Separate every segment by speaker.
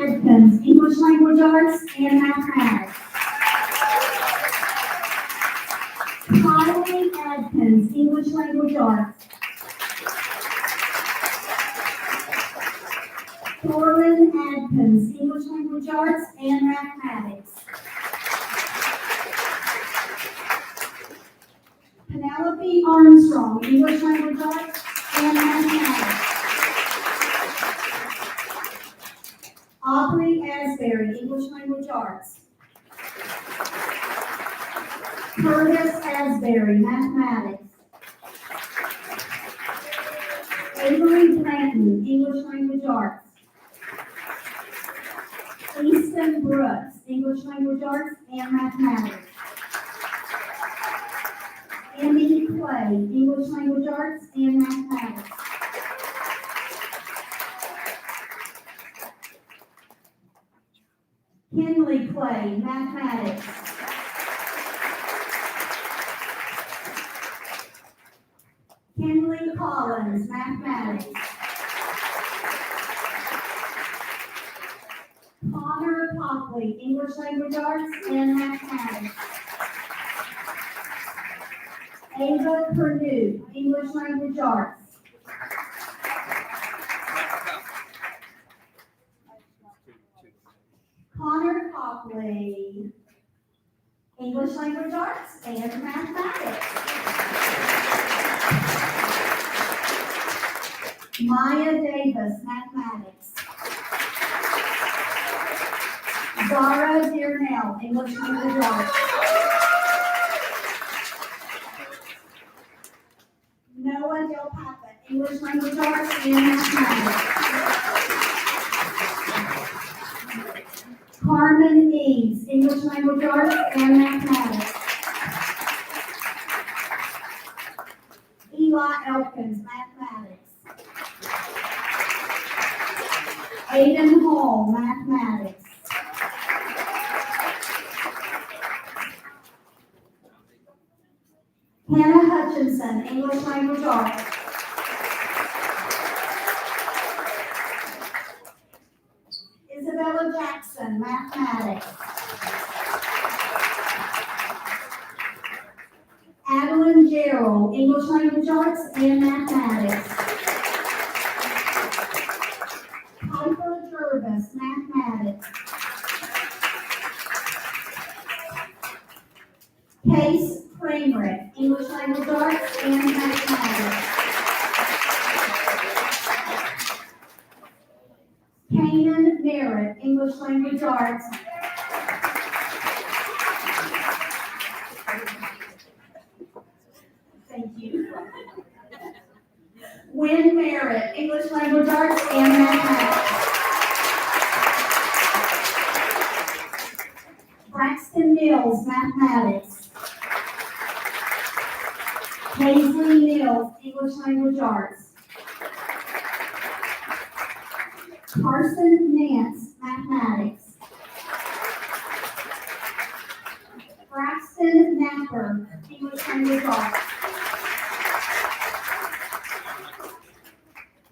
Speaker 1: Adkins, English Language Arts and Mathematics. Kylie Adkins, English Language Arts. Thorlin Adkins, English Language Arts and Mathematics. Penelope Armstrong, English Language Arts and Mathematics. Aubrey Asbury, English Language Arts. Curtis Asbury, Mathematics. Avery Blanton, English Language Arts. Easton Brooks, English Language Arts and Mathematics. Andy Clay, English Language Arts and Mathematics. Kinley Clay, Mathematics. Kinley Collins, Mathematics. Connor Copley, English Language Arts and Mathematics. Ava Purdue, English Language Arts. Connor Copley, English Language Arts and Mathematics. Maya Davis, Mathematics. Zara Dearnell, English Language Arts. Noah Del Papa, English Language Arts and Mathematics. Carmen Eaves, English Language Arts and Mathematics. Eli Elkins, Mathematics. Aiden Hall, Mathematics. Hannah Hutchinson, English Language Arts. Isabella Jackson, Mathematics. Adeline Gerald, English Language Arts and Mathematics. Piper Jervis, Mathematics. Case Kramer, English Language Arts and Mathematics. Kanan Merritt, English Language Arts. Thank you. Wynn Merritt, English Language Arts and Mathematics. Braxton Mills, Mathematics. Paisley Mills, English Language Arts. Carson Nance, Mathematics. Braxton Napper, English Language Arts.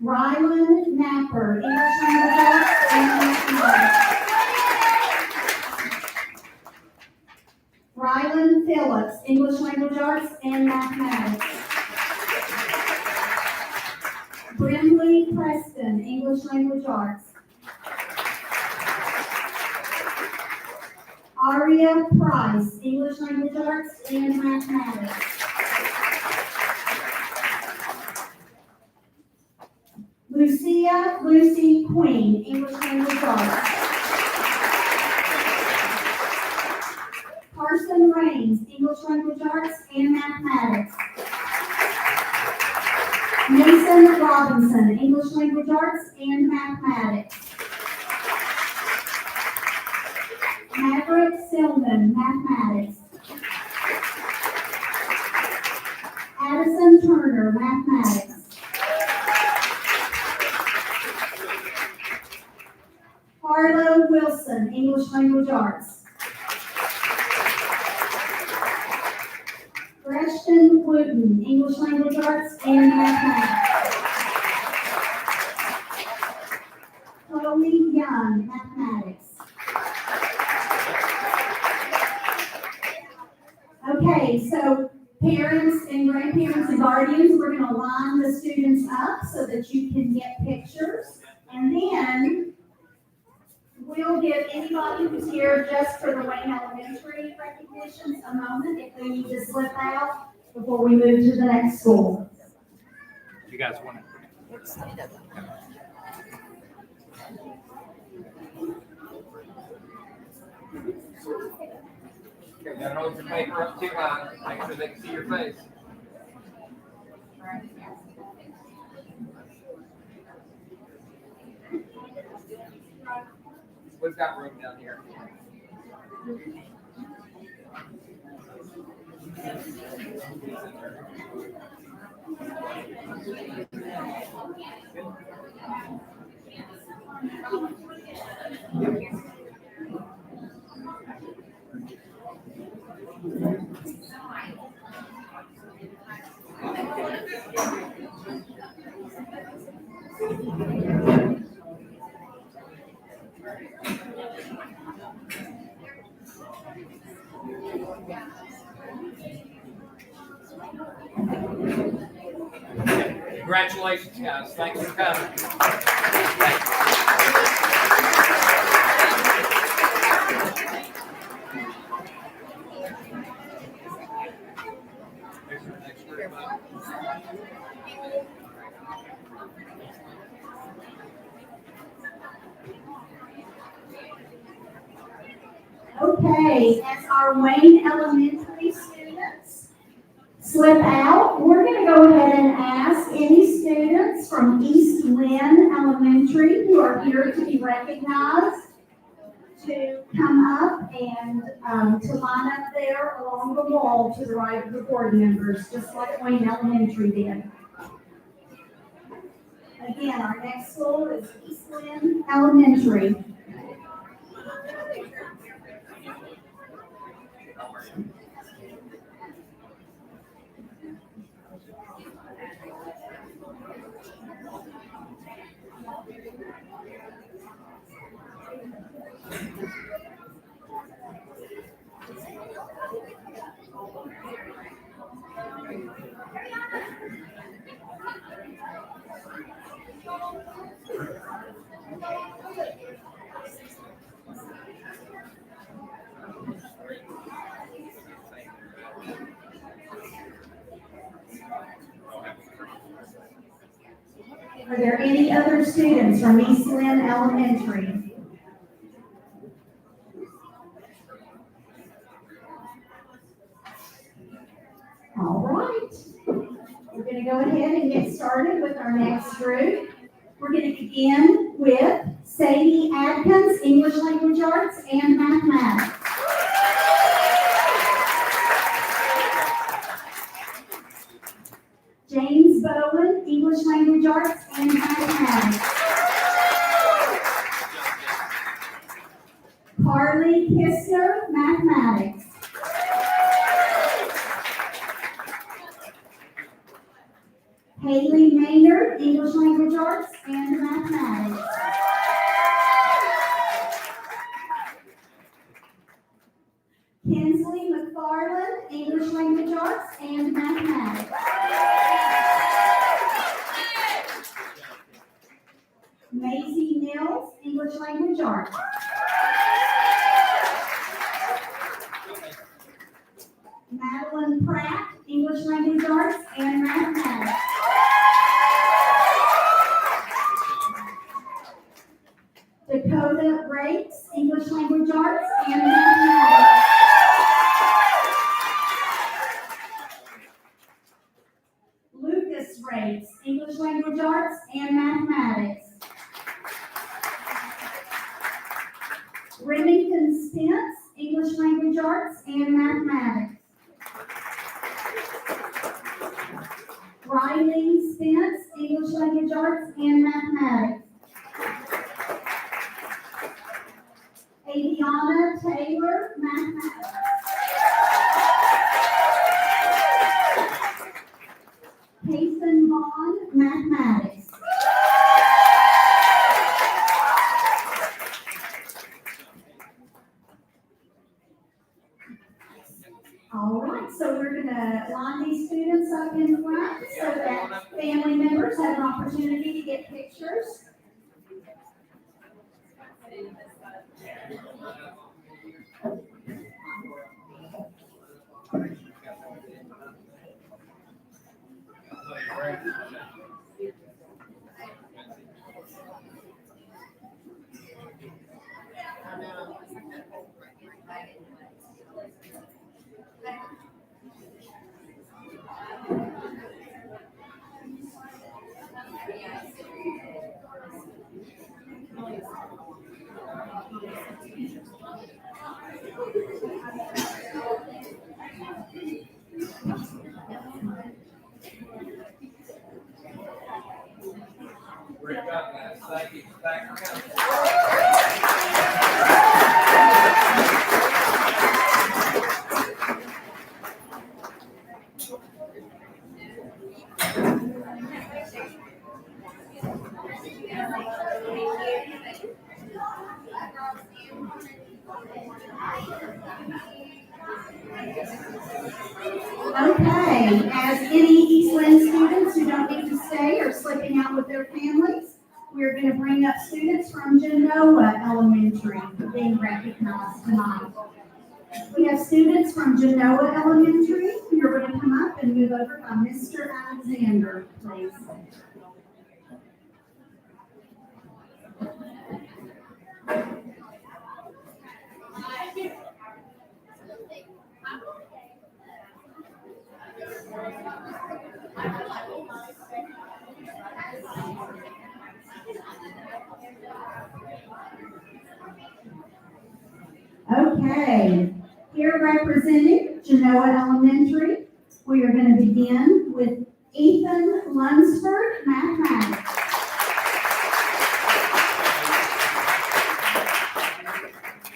Speaker 1: Rylan Napper, English Language Arts and Mathematics. Rylan Phillips, English Language Arts and Mathematics. Brimley Preston, English Language Arts. Aria Price, English Language Arts and Mathematics. Lucia Lucy Queen, English Language Arts. Carson Raines, English Language Arts and Mathematics. Mason Robinson, English Language Arts and Mathematics. Maverick Silman, Mathematics. Addison Turner, Mathematics. Harlow Wilson, English Language Arts. Preston Wooten, English Language Arts and Mathematics. Chloe Young, Mathematics. mathematics. Okay, so parents and grandparents and guardians, we're going to line the students up so that you can get pictures. And then we'll give anybody who's here just for the Wayne Elementary recognitions a moment if they need to slip out before we move to the next school.
Speaker 2: You guys want to? Okay, don't hold your paper up too high. Make sure they can see your face. We've got room down here. Congratulations, guys. Thanks for coming. Here's your next group up.
Speaker 1: Okay, as our Wayne Elementary students slip out, we're going to go ahead and ask any students from East Lynn Elementary who are here to be recognized to come up and to line up there along the wall to the right of the board members, just like Wayne Elementary did. Again, our next school is East Lynn Elementary. Are there any other students from East Lynn Elementary? All right. We're going to go ahead and get started with our next group. We're going to begin with Sadie Adkins, English Language Arts and Mathematics. James Bowen, English Language Arts and Mathematics. Carly Kistner, Mathematics. Haley Maynard, English Language Arts and Mathematics. Kinsley McFarland, English Language Arts and Mathematics. Maisie Mills, English Language Arts. Madeline Pratt, English Language Arts and Mathematics. Dakota Rakes, English Language Arts and Mathematics. Lucas Rakes, English Language Arts and Mathematics. Remington Spence, English Language Arts and Mathematics. Riley Spence, English Language Arts and Mathematics. Aviana Taylor, Mathematics. Payson Vaughn, Mathematics. All right, so we're gonna line these students up in front so that family members have an opportunity to get pictures.
Speaker 2: Great job, guys. Thank you. Thanks for coming.
Speaker 1: Okay, as any East Lynn students who don't need to stay are slipping out with their families, we're gonna bring up students from Genoa Elementary being recognized tonight. We have students from Genoa Elementary who are going to come up and move over by Mr. Alexander, please. Okay, here representing Genoa Elementary, we are going to begin with Ethan Lunsford, mathematics.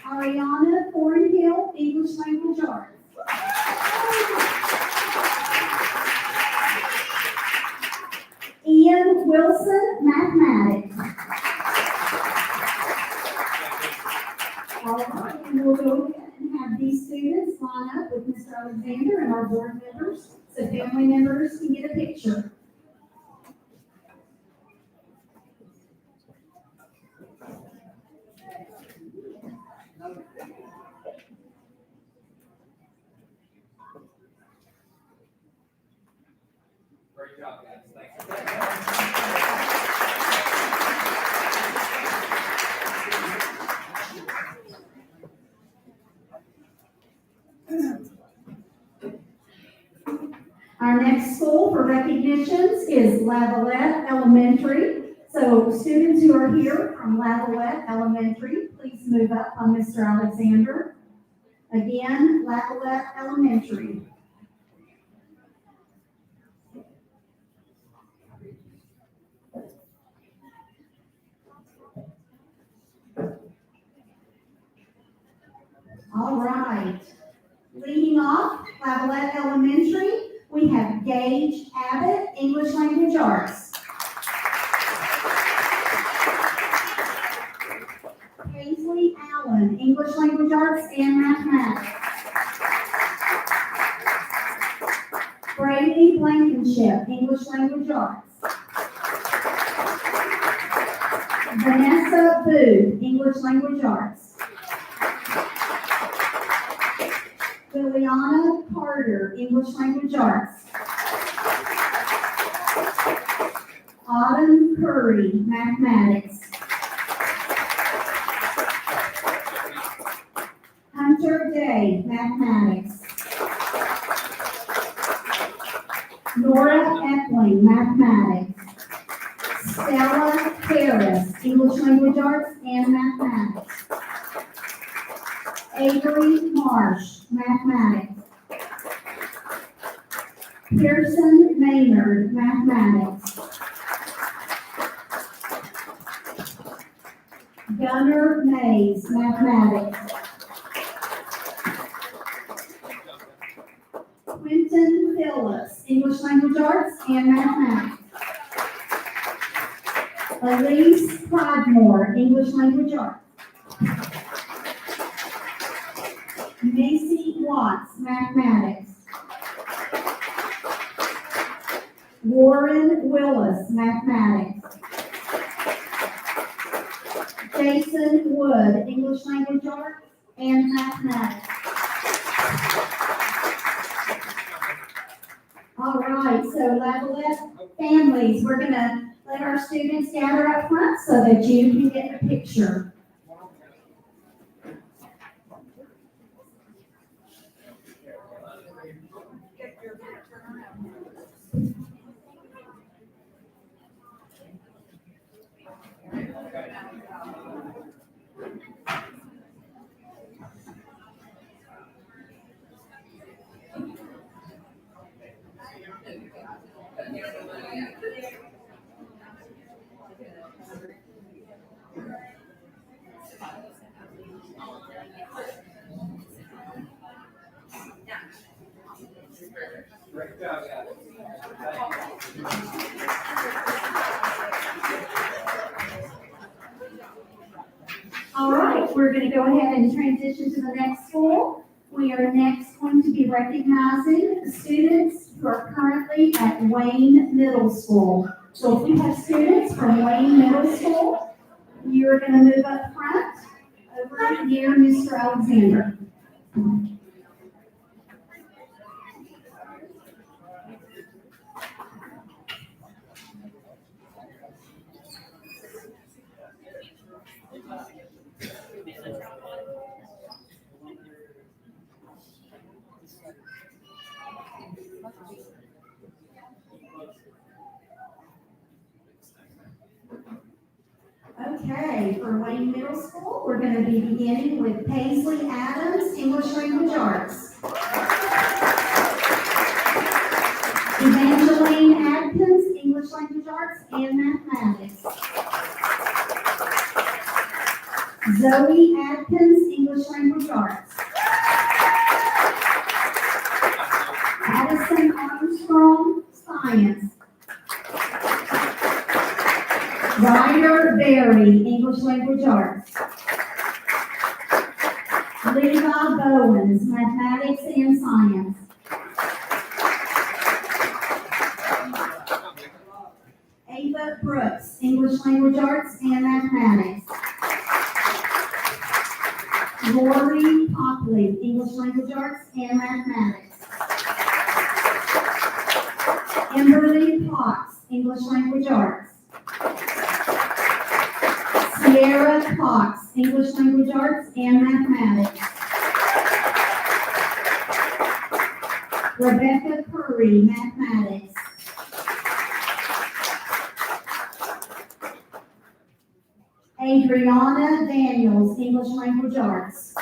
Speaker 1: Ariana Thornhill, English language arts. Ian Wilson, mathematics. All right, and we'll go ahead and have these students line up with Mr. Alexander and our board members, so family members can get a picture.
Speaker 2: Great job, guys. Thanks for coming.
Speaker 1: Our next school for recognitions is Lavalette Elementary. So students who are here from Lavalette Elementary, please move up on Mr. Alexander. Again, Lavalette Elementary. All right. Leading off, Lavalette Elementary, we have Gage Abbott, English language arts. Paisley Allen, English language arts and mathematics. Brady Blankenship, English language arts. Vanessa Booth, English language arts. Liliana Carter, English language arts. Autumn Curry, mathematics. Hunter Day, mathematics. Nora Epling, mathematics. Stella Harris, English language arts and mathematics. Avery Marsh, mathematics. Pearson Maynard, mathematics. Gunnar Mays, mathematics. Quentin Phillips, English language arts and mathematics. Elise Prodmore, English language arts. Macy Watts, mathematics. Warren Willis, mathematics. Jason Wood, English language arts and mathematics. All right, so Lavalette families, we're gonna let our students gather up front so that you can get a picture.
Speaker 2: Great job, guys.
Speaker 1: All right, we're going to go ahead and transition to the next school. We are next going to be recognizing the students who are currently at Wayne Middle School. So if you have students from Wayne Middle School, you're going to move up front over near Mr. Alexander. Okay, for Wayne Middle School, we're going to be beginning with Paisley Adams, English Language Arts. Evangeline Adkins, English Language Arts and Mathematics. Zoe Adkins, English Language Arts. Addison Armstrong, Science. Ryder Berry, English Language Arts. Levi Bowens, Mathematics and Science. Ava Brooks, English Language Arts and Mathematics. Lori Popley, English Language Arts and Mathematics. Kimberly Cox, English Language Arts. Sierra Cox, English Language Arts and Mathematics. Rebecca Curry, Mathematics. Adriana Daniels, English Language Arts.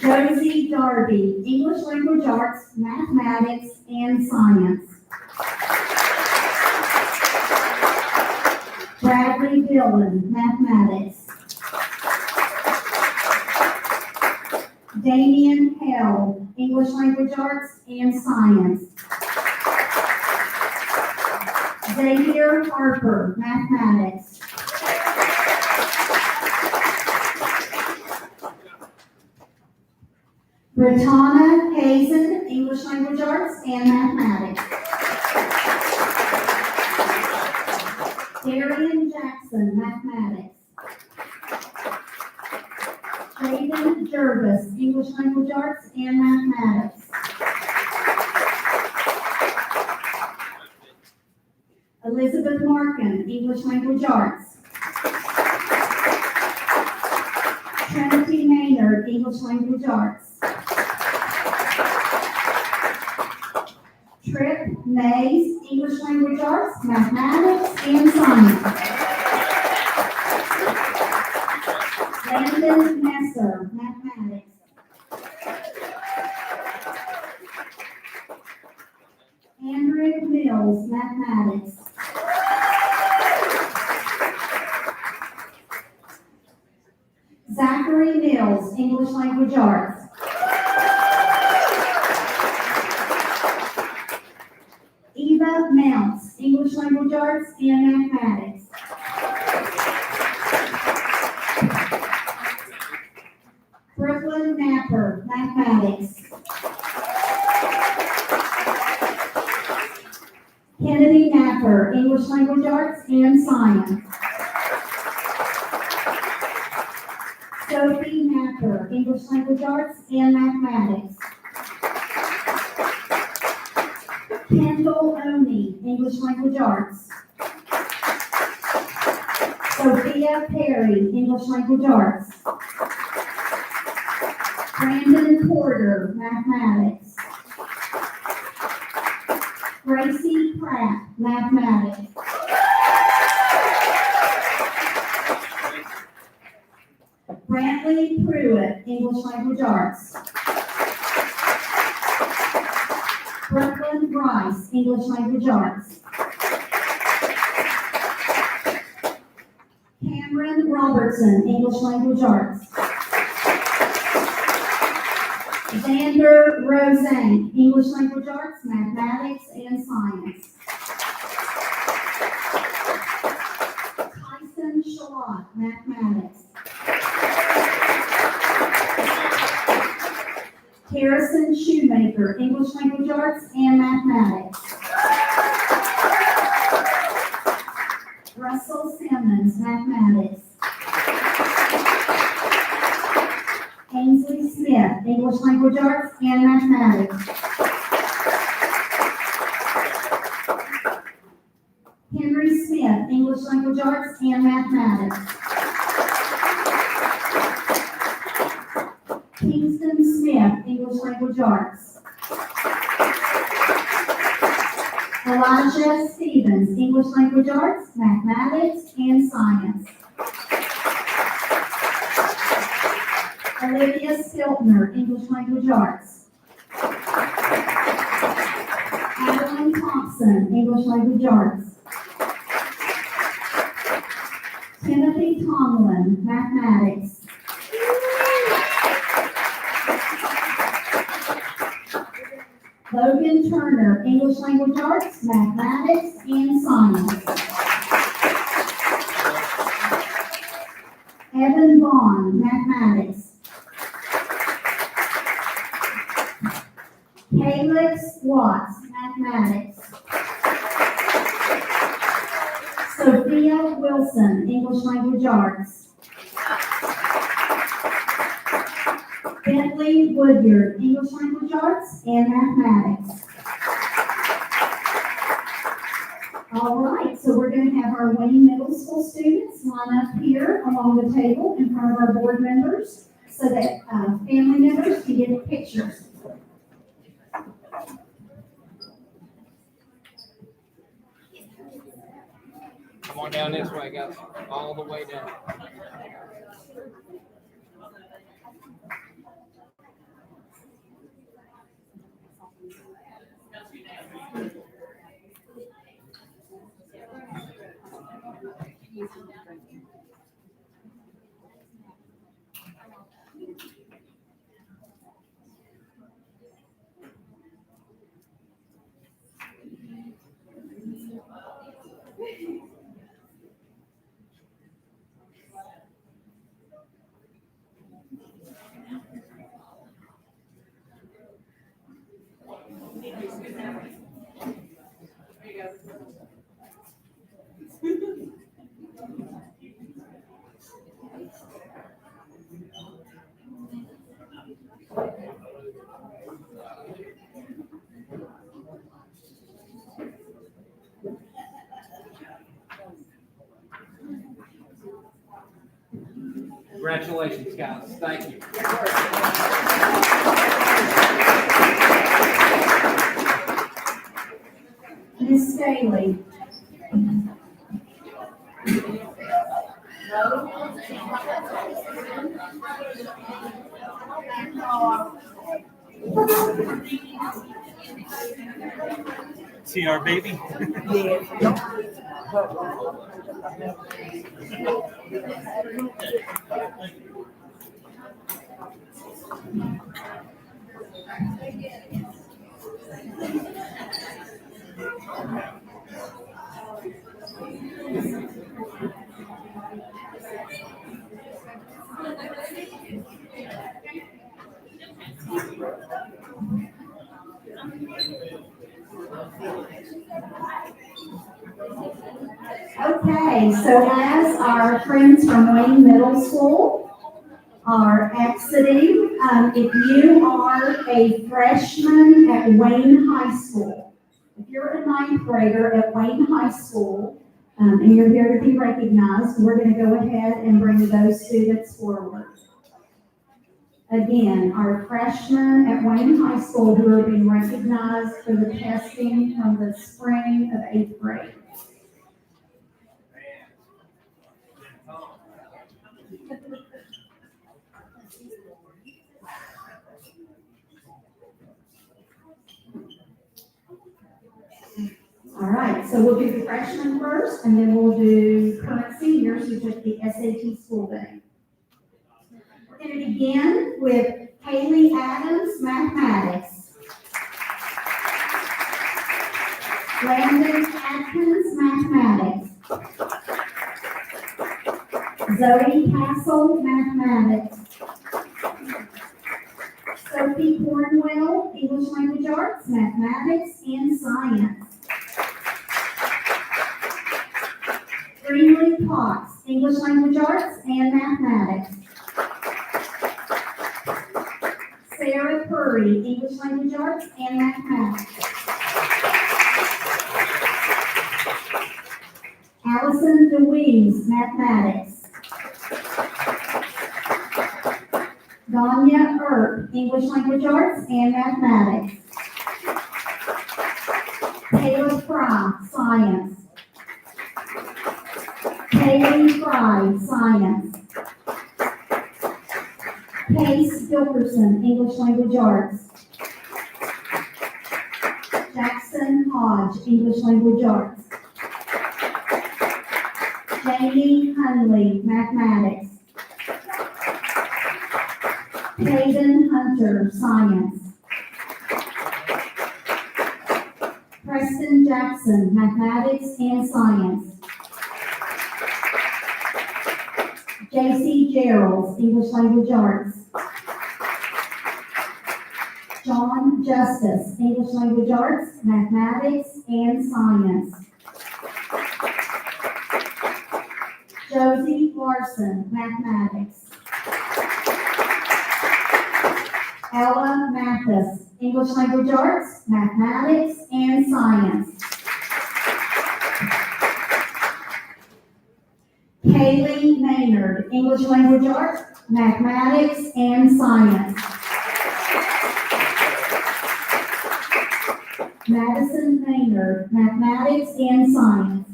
Speaker 1: Josie Darby, English Language Arts, Mathematics and Science. Bradley Dillon, Mathematics. Damian Hell, English Language Arts and Science. Xavier Harper, Mathematics. Britanna Hazen, English Language Arts and Mathematics. Darian Jackson, Mathematics. Jaden Jervis, English Language Arts and Mathematics. Elizabeth Markin, English Language Arts. Trinity Maynard, English Language Arts. Tripp Mays, English Language Arts, Mathematics and Science. Landon Messer, Mathematics. Andrew Mills, Mathematics. Zachary Mills, English Language Arts. Eva Mounts, English Language Arts and Mathematics. Brooke mathematics. Kennedy Napper, English Language Arts and Science. Sophie Napper, English Language Arts and Mathematics. Kendall Oney, English Language Arts. Sophia Perry, English Language Arts. Brandon Porter, Mathematics. Gracie Pratt, Mathematics. Brantley Pruitt, English Language Arts. Brooklyn Bryce, English Language Arts. Cameron Robertson, English Language Arts. Xander Rosank, English Language Arts, Mathematics and Science. Tyson Shalott, Mathematics. Harrison Shoemaker, English Language Arts and Mathematics. Russell Simmons, Mathematics. Ainsley Smith, English Language Arts and Mathematics. Henry Smith, English Language Arts and Mathematics. Kingston Smith, English Language Arts. Elijah Stevens, English Language Arts, Mathematics and Science. Olivia Stiltner, English Language Arts. Adeline Thompson, English Language Arts. Timothy Tomlin, Mathematics. Logan Turner, English Language Arts, Mathematics and Science. Evan Vaughn, Mathematics. Calix Watts, Mathematics. Sophia Wilson, English Language Arts. Bentley Woodyard, English Language Arts and Mathematics. All right, so we're going to have our Wayne Middle School students line up here along the table in front of our board members so that family members can get pictures.
Speaker 2: Come on down this way, guys. All the way down. Congratulations, guys. Thank you.
Speaker 1: Miss Staley.
Speaker 3: See our baby?
Speaker 1: So as our friends from Wayne Middle School are exiting, if you are a freshman at Wayne High School, if you're a ninth grader at Wayne High School, and you're here to be recognized, we're going to go ahead and bring those students forward. Again, our freshmen at Wayne High School who are being recognized for the testing from the spring of 8th grade. All right, so we'll do the freshmen first, and then we'll do current seniors who took the SAT school day. We're going to begin with Haley Adams, mathematics. Landon Atkins, mathematics. Zoe Castle, mathematics. Sophie Cornwell, English language arts, mathematics, and science. Greenlee Cox, English language arts and mathematics. Sarah Curry, English language arts and mathematics. Allison DeWeese, mathematics. Danya Earp, English language arts and mathematics. Taylor Fry, science. Haley Fry, science. Pace Gilkerson, English language arts. Jackson Hodge, English language arts. Jamie Hunley, mathematics. Hayden Hunter, science. Preston Jackson, mathematics and science. J.C. Gerald, English language arts. John Justice, English language arts, mathematics, and science. Josie Larson, mathematics. Ella Mathis, English language arts, mathematics, and science. Kaylee Maynard, English language arts, mathematics, and science. Madison Maynard, mathematics and science.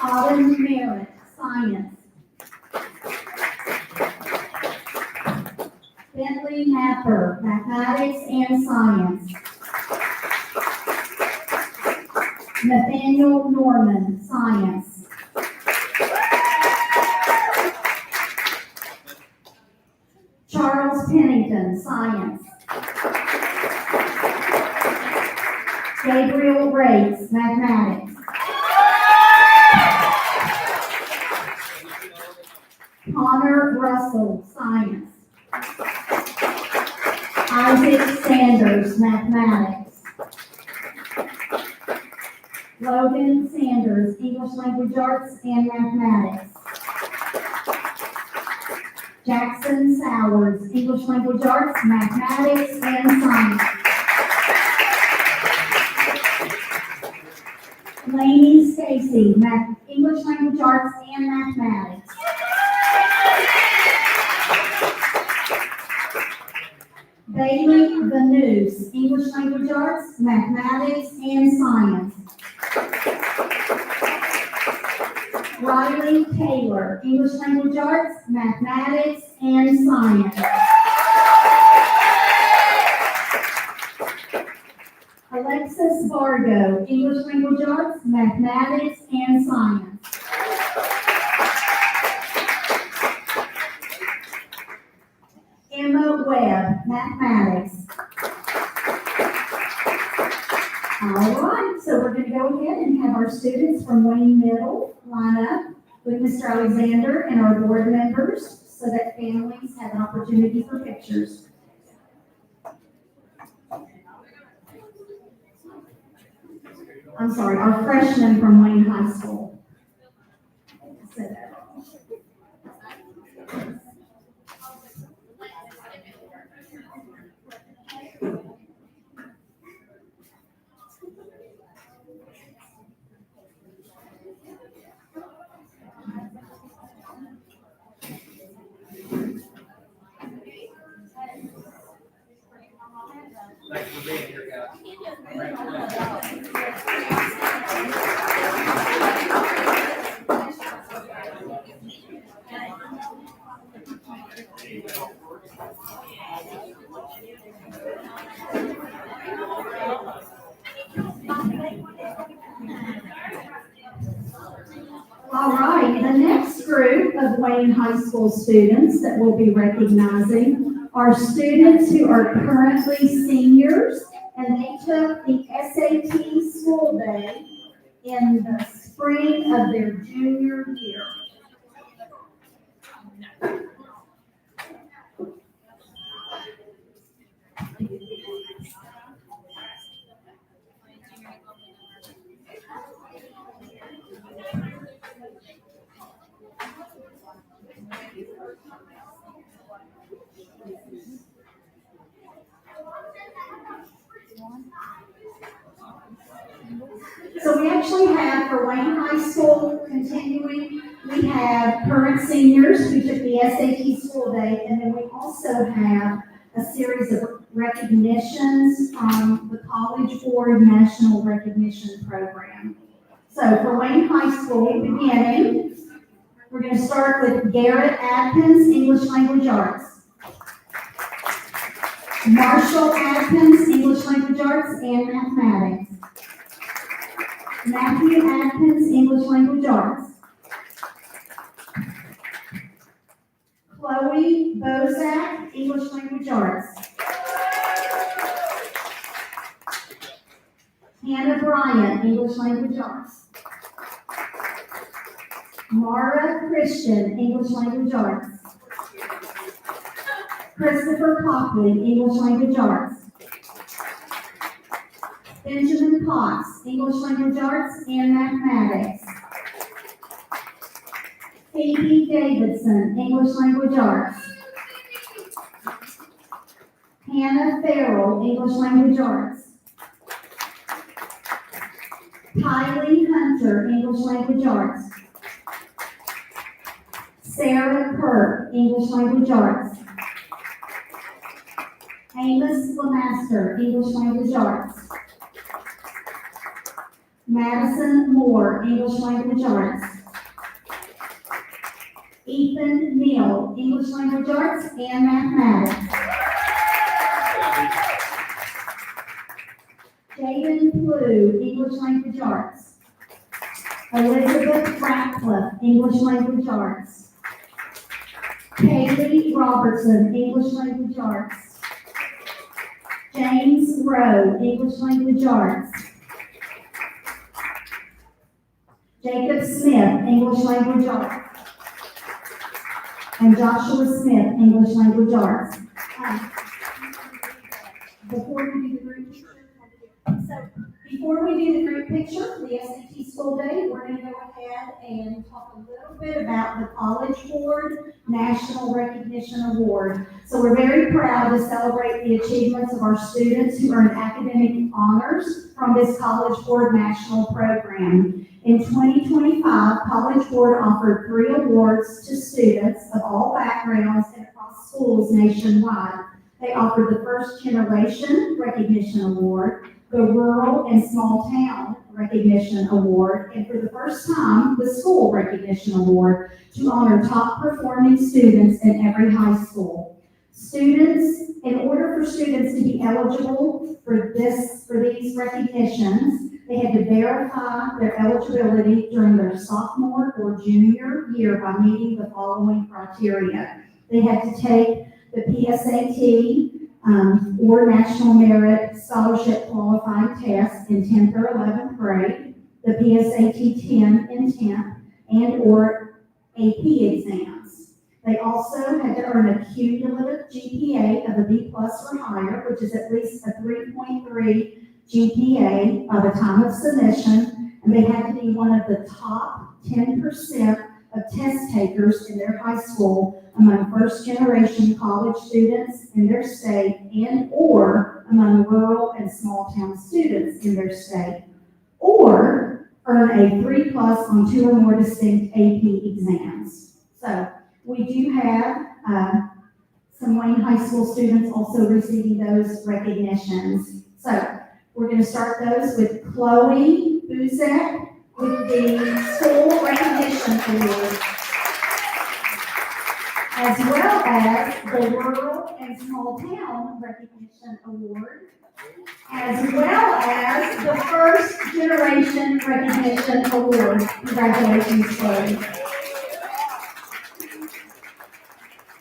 Speaker 1: Autumn Merritt, science. Bentley Napper, mathematics and science. Nathaniel Norman, science. Charles Pennington, science. Gabriel Rates, mathematics. Connor Russell, science. Isaac Sanders, mathematics. Logan Sanders, English language arts and mathematics. Jackson Sowers, English language arts, mathematics, and science. Lainey Stacy, English language arts and mathematics. Bailey Vanus, English language arts, mathematics, and science. Riley Taylor, English language arts, mathematics, and science. Alexis Vargo, English language arts, mathematics, and science. Emma Webb, mathematics. All right, so we're going to go ahead and have our students from Wayne Middle line up with Mr. Alexander and our board members so that families have an opportunity for pictures. our freshmen from Wayne High School. I said that wrong.
Speaker 2: Thanks for being here, guys. Congratulations.
Speaker 1: All right, the next group of Wayne High School students that we'll be recognizing are students who are currently seniors, and they took the SAT school day in the spring of their junior year. So we actually have, for Wayne High School continuing, we have current seniors who took the SAT school day, and then we also have a series of recognitions from the College Board National Recognition Program. So for Wayne High School, beginning, we're going to start with Garrett Adkins, English Language Arts. Marshall Adkins, English Language Arts and Mathematics. Matthew Adkins, English Language Arts. Chloe Bozak, English Language Arts. Hannah Bryant, English Language Arts. Mara Christian, English Language Arts. Christopher Copley, English Language Arts. Benjamin Cox, English Language Arts and Mathematics. Phoebe Davidson, English Language Arts. Hannah Farrell, English Language Arts. Kylie Hunter, English Language Arts. Sarah Kirk, English Language Arts. Amos Lemaster, English Language Arts. Madison Moore, English Language Arts. Ethan Neal, English Language Arts and Mathematics. Jaden Plew, English Language Arts. Elizabeth Ratcliffe, English Language Arts. Kaylee Robertson, English Language Arts. James Rowe, English Language Arts. Jacob Smith, English Language Arts. And Joshua Smith, English Language Arts. Before we do the group picture, the SAT school day, we're going to go ahead and talk a little bit about the College Board National Recognition Award. So we're very proud to celebrate the achievements of our students who earned academic honors from this College Board National Program. In 2025, College Board offered 3 awards to students of all backgrounds and across schools nationwide. They offered the First Generation Recognition Award, the Rural and Small Town Recognition Award, and for the first time, the School Recognition Award to honor top performing students in every high school. In order for students to be eligible for these recognitions, they had to verify their eligibility during their sophomore or junior year by meeting the following criteria. They had to take the PSAT or National Merit Scholarship Qualifying Test in 10th or 11th grade, the PSAT 10 in 10th, and or AP exams. They also had to earn a cumulative GPA of a B+ or higher, which is at least a 3.3 GPA by the time of submission, and they had to be one of the top 10% of test takers in their high school among first-generation college students in their state and or among rural and small-town students in their state, or earn a 3+ on 2 or more distinct AP exams. So we do have some Wayne High School students also receiving those recognitions. So we're going to start those with Chloe Buzek with the School Recognition Award, as well as the Rural and Small Town Recognition Award, as well as the First Generation Recognition Award. Congratulations, Chloe.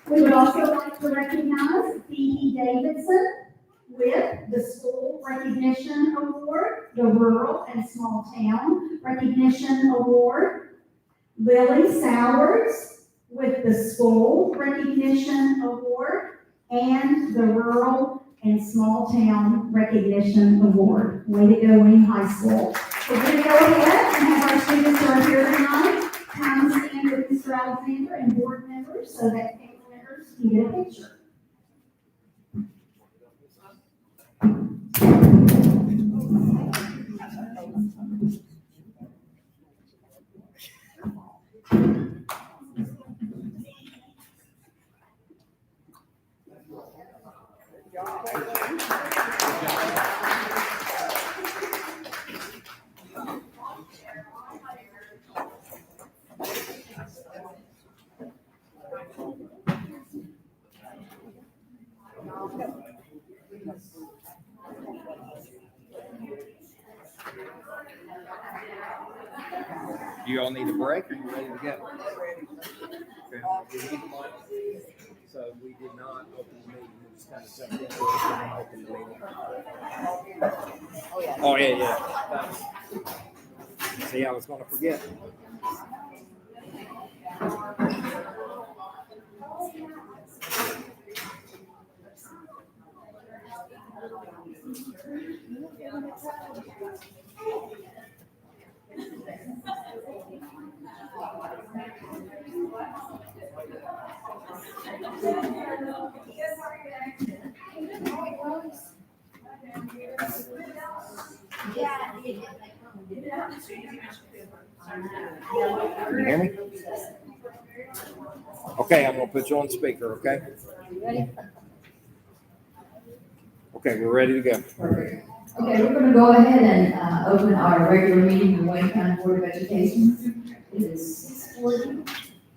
Speaker 1: We would also like to recognize Phoebe Davidson with the School Recognition Award, the Rural and Small Town Recognition Award, Lily Sowers with the School Recognition Award, and the Rural and Small Town Recognition Award. Way to go, Wayne High School. So we're going to go ahead and have our students who are here tonight come stand with Mr. Alexander and board members so that family members can get a picture.
Speaker 2: You all need a break, or you ready to go? Okay. So we did not open the meeting, we just kind of jumped into it and opened the meeting. Oh, yeah. See, I was gonna forget. Can you hear me? Okay, I'm gonna put you on speaker, okay? Okay, we're ready to go.
Speaker 4: Perfect. Okay, we're going to go ahead and open our regular meeting of the Wayne County Board of Education. It is 6:40.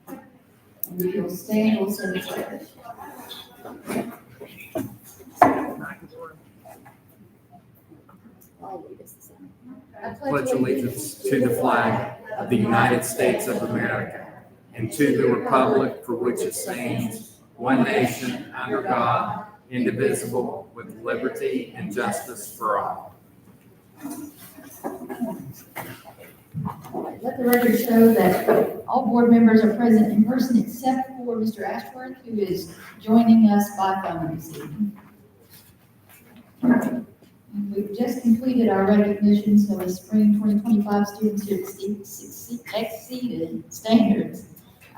Speaker 4: And we will stand, we'll send it to
Speaker 5: Pledge allegiance to the flag of the United States of America and to the republic for which it stands, one nation, under God, indivisible, with liberty and justice for all.
Speaker 4: Let the record show that all board members are present in person except for Mr. Ashworth, who is joining us by phone this evening. And we've just completed our recognitions of the spring 2025 students who exceeded standards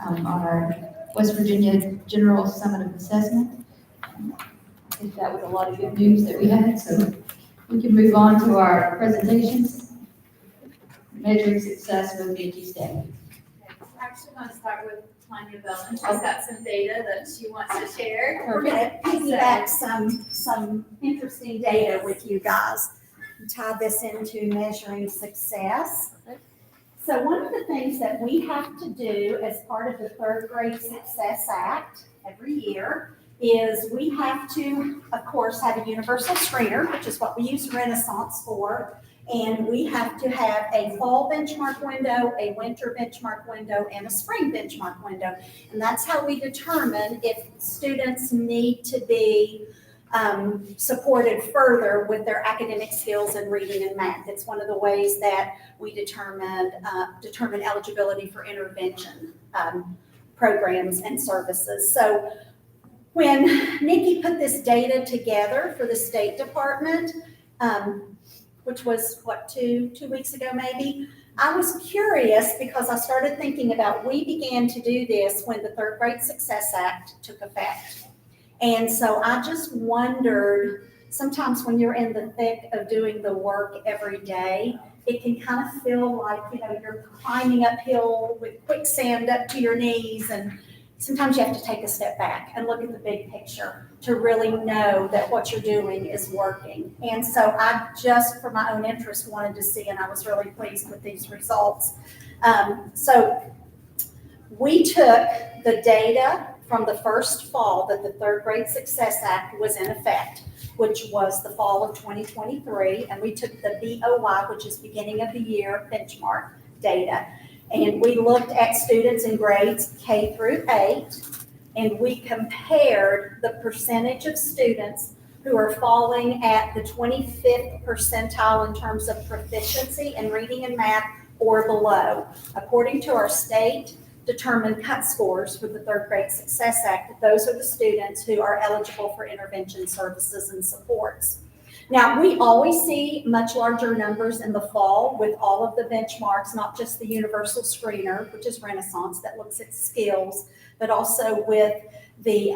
Speaker 4: on our West Virginia General Summative Assessment. I think that was a lot of good news that we had, so we can move on to our presentations. Measuring success with Nikki Stanley.
Speaker 6: We're actually going to start with Tanya Bellman. She's got some data that she wants to share.
Speaker 1: We're going to piggyback some interesting data with you guys and tie this into measuring success. So one of the things that we have to do as part of the Third Grade Success Act every year is we have to, of course, have a universal screener, which is what we use Renaissance for. And we have to have a fall benchmark window, a winter benchmark window, and a spring benchmark window. And that's how we determine if students need to be supported further with their academic skills in reading and math. It's one of the ways that we determine eligibility for intervention programs and services. So when Nikki put this data together for the State Department,
Speaker 7: which was what, two weeks ago maybe. I was curious because I started thinking about, we began to do this when the Third Grade Success Act took effect. And so I just wondered, sometimes when you're in the thick of doing the work every day, it can kind of feel like, you're climbing uphill with quicksand up to your knees, and sometimes you have to take a step back and look at the big picture to really know that what you're doing is working. And so I just, for my own interest, wanted to see, and I was really pleased with these results. So we took the data from the first fall that the Third Grade Success Act was in effect, which was the fall of 2023, and we took the BOY, which is beginning of the year benchmark data, and we looked at students in grades K through 8, and we compared the percentage of students who are falling at the 25th percentile in terms of proficiency in reading and math or below. According to our state determined cut scores for the Third Grade Success Act, those are the students who are eligible for intervention services and supports. Now, we always see much larger numbers in the fall with all of the benchmarks, not just the universal screener, which is Renaissance, that looks at skills, but also with the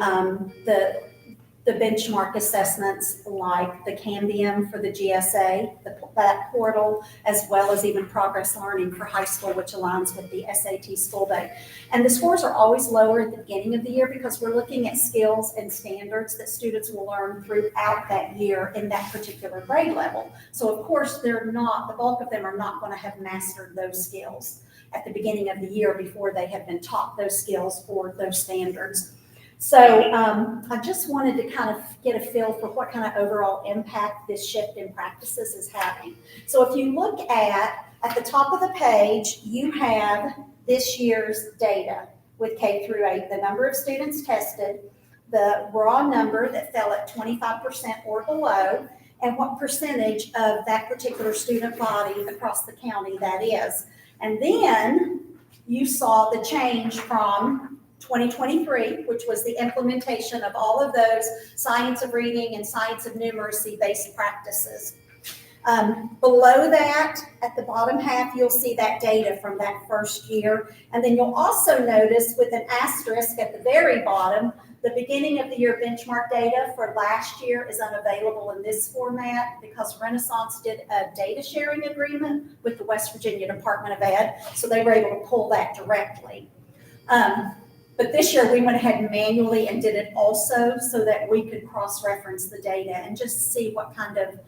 Speaker 7: benchmark assessments like the Cambium for the GSA, that portal, as well as even Progress Learning for high school, which aligns with the SAT school day. And the scores are always lower at the beginning of the year because we're looking at skills and standards that students will learn throughout that year in that particular grade level. So of course, the bulk of them are not going to have mastered those skills at the beginning of the year before they have been taught those skills for those standards. So I just wanted to kind of get a feel for what kind of overall impact this shift in practices is having. So if you look at the top of the page, you have this year's data with K through 8, the number of students tested, the raw number that fell at 25% or below, and what percentage of that particular student body across the county that is. And then you saw the change from 2023, which was the implementation of all of those science of reading and science of numeracy based practices. Below that, at the bottom half, you'll see that data from that first year. And then you'll also notice with an asterisk at the very bottom, the beginning of the year benchmark data for last year is unavailable in this format because Renaissance did a data sharing agreement with the West Virginia Department of Ed, so they were able to pull that directly. But this year we went ahead manually and did it also so that we could cross-reference the data and just see what kind of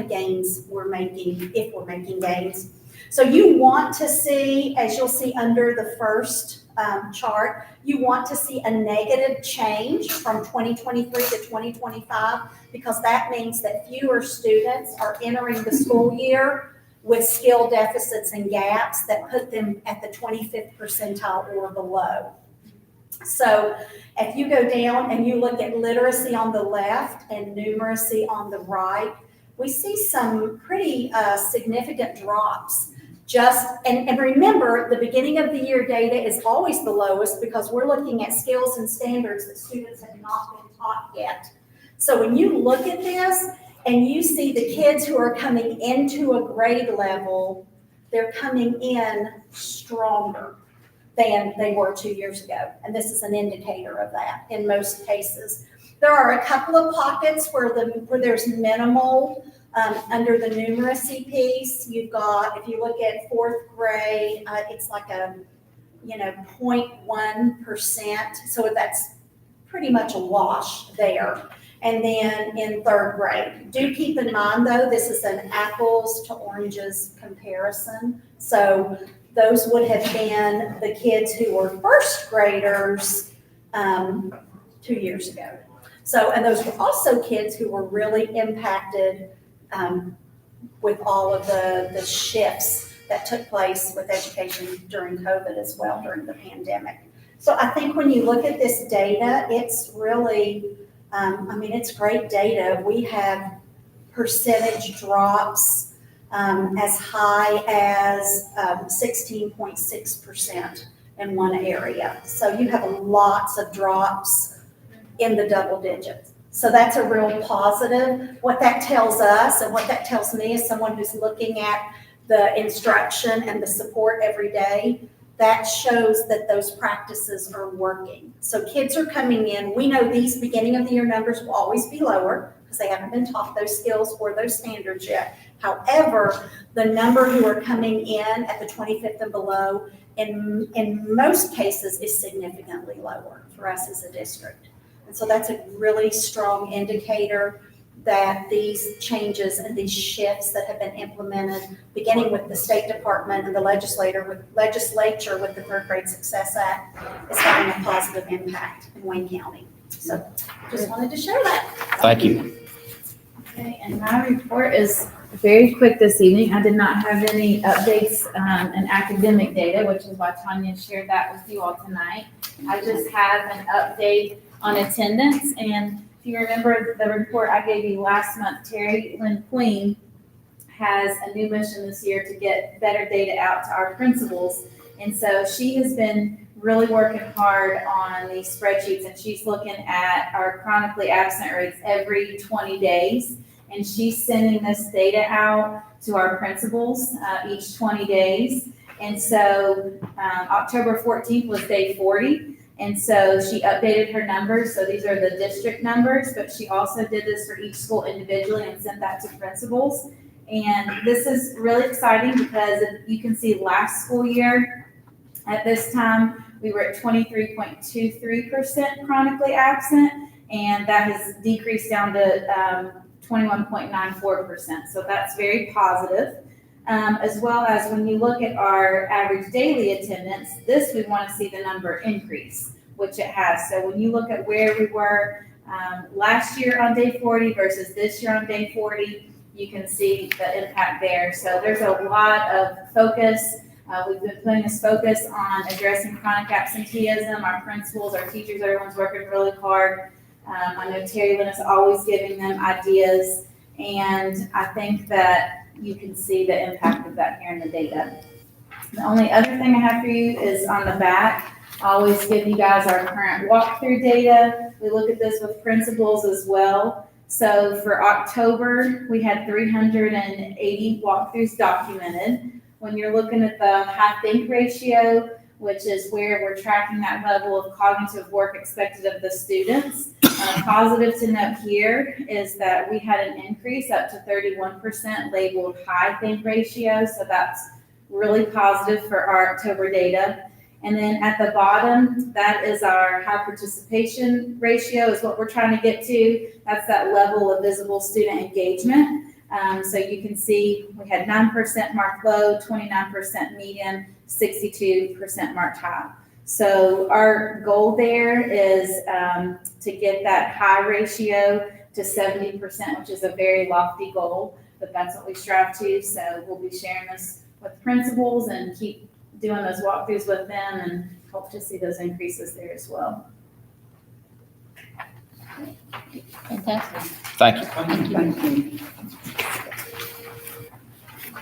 Speaker 7: gains we're making, if we're making gains. So you want to see, as you'll see under the first chart, you want to see a negative change from 2023 to 2025 because that means that fewer students are entering the school year with skill deficits and gaps that put them at the 25th percentile or below. So if you go down and you look at literacy on the left and numeracy on the right, we see some pretty significant drops. And remember, the beginning of the year data is always the lowest because we're looking at skills and standards that students have not been taught yet. So when you look at this, and you see the kids who are coming into a grade level, they're coming in stronger than they were 2 years ago. And this is an indicator of that in most cases. There are a couple of pockets where there's minimal under the numeracy piece. You've got, if you look at fourth grade, it's like a 0.1%. So that's pretty much a wash there. And then in third grade. Do keep in mind, though, this is an apples to oranges comparison. So those would have been the kids who were first graders 2 years ago. So, and those were also kids who were really impacted with all of the shifts that took place with education during COVID as well, during the pandemic. So I think when you look at this data, it's really, it's great data. We have percentage drops as high as 16.6% in one area. So you have lots of drops in the double digits. So that's a real positive. What that tells us and what that tells me as someone who's looking at the instruction and the support every day, that shows that those practices are working. So kids are coming in. We know these beginning of the year numbers will always be lower because they haven't been taught those skills or those standards yet. However, the number who are coming in at the 25th and below in most cases is significantly lower for us as a district. And so that's a really strong indicator that these changes and these shifts that have been implemented, beginning with the State Department and the legislature with the Third Grade Success Act, is having a positive impact in Wayne County. So just wanted to share that.
Speaker 5: Thank you.
Speaker 6: Okay, and my report is very quick this evening. I did not have any updates in academic data, which is why Tanya shared that with you all tonight. I just have an update on attendance, and if you remember the report I gave you last month, Terry Lynn Queen has a new mission this year to get better data out to our principals. And so she has been really working hard on these spreadsheets, and she's looking at our chronically absent rates every 20 days. And she's sending this data out to our principals each 20 days. And so October 14th was day 40. And so she updated her numbers. So these are the district numbers, but she also did this for each school individually and sent that to principals. And this is really exciting because you can see last school year at this time, we were at 23.23% chronically absent, and that has decreased down to 21.94%. So that's very positive. As well as when you look at our average daily attendance, this we want to see the number increase, which it has. So when you look at where we were last year on day 40 versus this year on day 40, you can see the impact there. So there's a lot of focus. We've been putting this focus on addressing chronic absenteeism. Our principals, our teachers, everyone's working really hard. I know Terry Lynn is always giving them ideas, and I think that you can see the impact of that here in the data. The only other thing I have for you is on the back. I always give you guys our current walkthrough data. We look at this with principals as well. So for October, we had 380 walkthroughs documented. When you're looking at the high think ratio, which is where we're tracking that level of cognitive work expected of the students. Positive to note here is that we had an increase up to 31% labeled high think ratio. So that's really positive for our October data. And then at the bottom, that is our high participation ratio is what we're trying to get to. That's that level of visible student engagement. So you can see we had 9% marked low, 29% medium, 62% marked high. So our goal there is to get that high ratio to 70%, which is a very lofty goal, but that's what we strive to. So we'll be sharing this with principals and keep doing those walkthroughs with them and hope to see those increases there as well.
Speaker 4: Fantastic.
Speaker 5: Thank you.
Speaker 4: Thank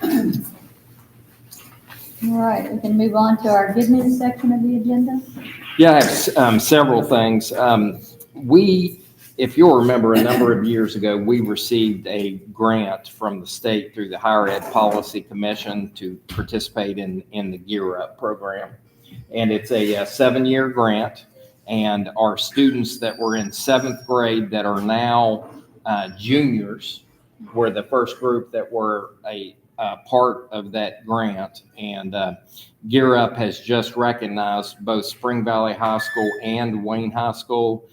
Speaker 4: you. All right, we can move on to our good news section of the agenda.
Speaker 5: Yeah, I have several things. If you'll remember, a number of years ago, we received a grant from the state through the Higher Ed Policy Commission to participate in the Gear Up program. And it's a 7-year grant. And our students that were in 7th grade that are now juniors were the first group that were a part of that grant. And Gear Up has just recognized both Spring Valley High School and Wayne High School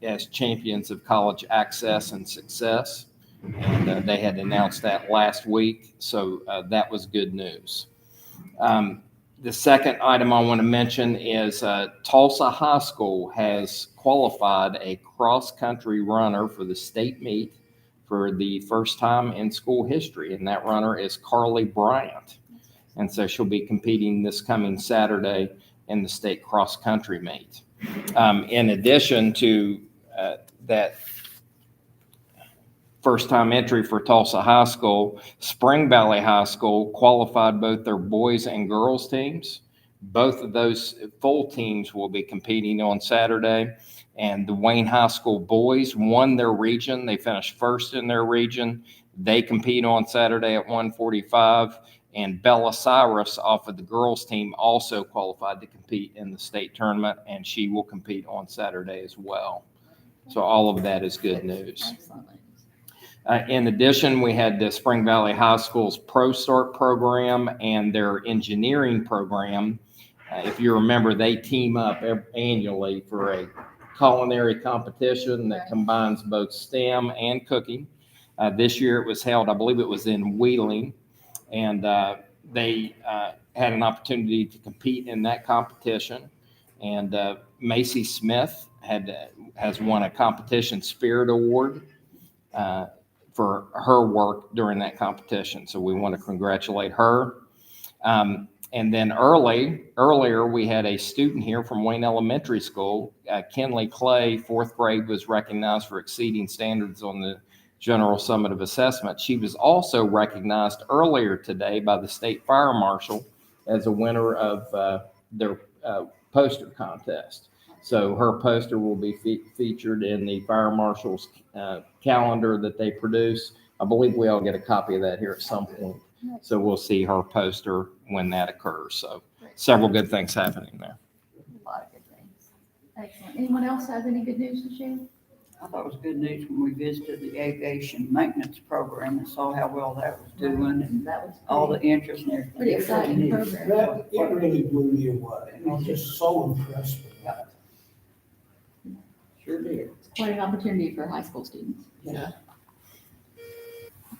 Speaker 5: as champions of college access and success. And they had announced that last week. So that was good news. The second item I want to mention is Tulsa High School has qualified a cross-country runner for the state meet for the first time in school history, and that runner is Carly Bryant. And so she'll be competing this coming Saturday in the state cross-country meet. In addition to that first-time entry for Tulsa High School, Spring Valley High School qualified both their boys and girls teams.
Speaker 8: Both of those full teams will be competing on Saturday. And the Wayne High School boys won their region. They finished first in their region. They compete on Saturday at 1:45. And Bella Cyrus off of the girls team also qualified to compete in the state tournament, and she will compete on Saturday as well. So all of that is good news.
Speaker 4: Excellent.
Speaker 8: In addition, we had the Spring Valley High School's Pro Start program and their engineering program. If you remember, they team up annually for a culinary competition that combines both STEM and cooking. This year it was held, I believe it was in Wheeling, and they had an opportunity to compete in that competition. And Macy Smith has won a competition spirit award for her work during that competition. So we want to congratulate her. And then earlier, we had a student here from Wayne Elementary School, Kenley Clay, fourth grade, was recognized for exceeding standards on the General Summative Assessment. She was also recognized earlier today by the state fire marshal as a winner of their poster contest. So her poster will be featured in the fire marshal's calendar that they produce. I believe we all get a copy of that here at some point. So we'll see her poster when that occurs. So several good things happening there.
Speaker 4: A lot of good things. Excellent. Anyone else have any good news to share?
Speaker 9: I thought it was good news when we visited the aviation maintenance program and saw how well that was doing and
Speaker 4: That was
Speaker 9: all the interest and everything.
Speaker 4: pretty exciting
Speaker 9: It was
Speaker 4: program.
Speaker 10: That, it really blew me away. I was just so impressed with that.
Speaker 9: Sure did.
Speaker 4: It's quite an opportunity for high school students.
Speaker 9: Yeah.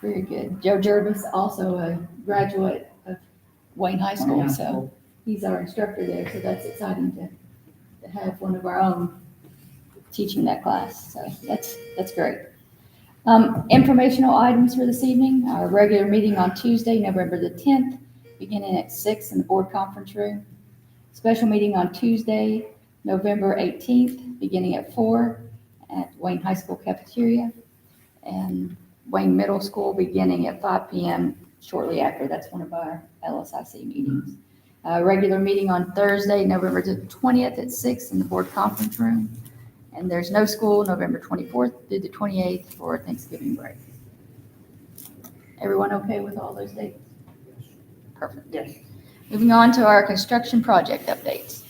Speaker 4: Very good. Joe Jervis, also a graduate of Wayne High School, so he's our instructor there, so that's exciting to have one of our own teaching that class, so that's great. Informational items for this evening, our regular meeting on Tuesday, November the 10th, beginning at 6 in the board conference room. Special meeting on Tuesday, November 18th, beginning at 4 at Wayne High School cafeteria, and Wayne Middle School beginning at 5 p.m. shortly after. That's one of our LSIC meetings. Regular meeting on Thursday, November the 20th at 6 in the board conference room. And there's no school November 24th through the 28th for Thanksgiving break. Everyone okay with all those dates? Perfect.
Speaker 9: Yes.
Speaker 4: Moving on to our construction project updates.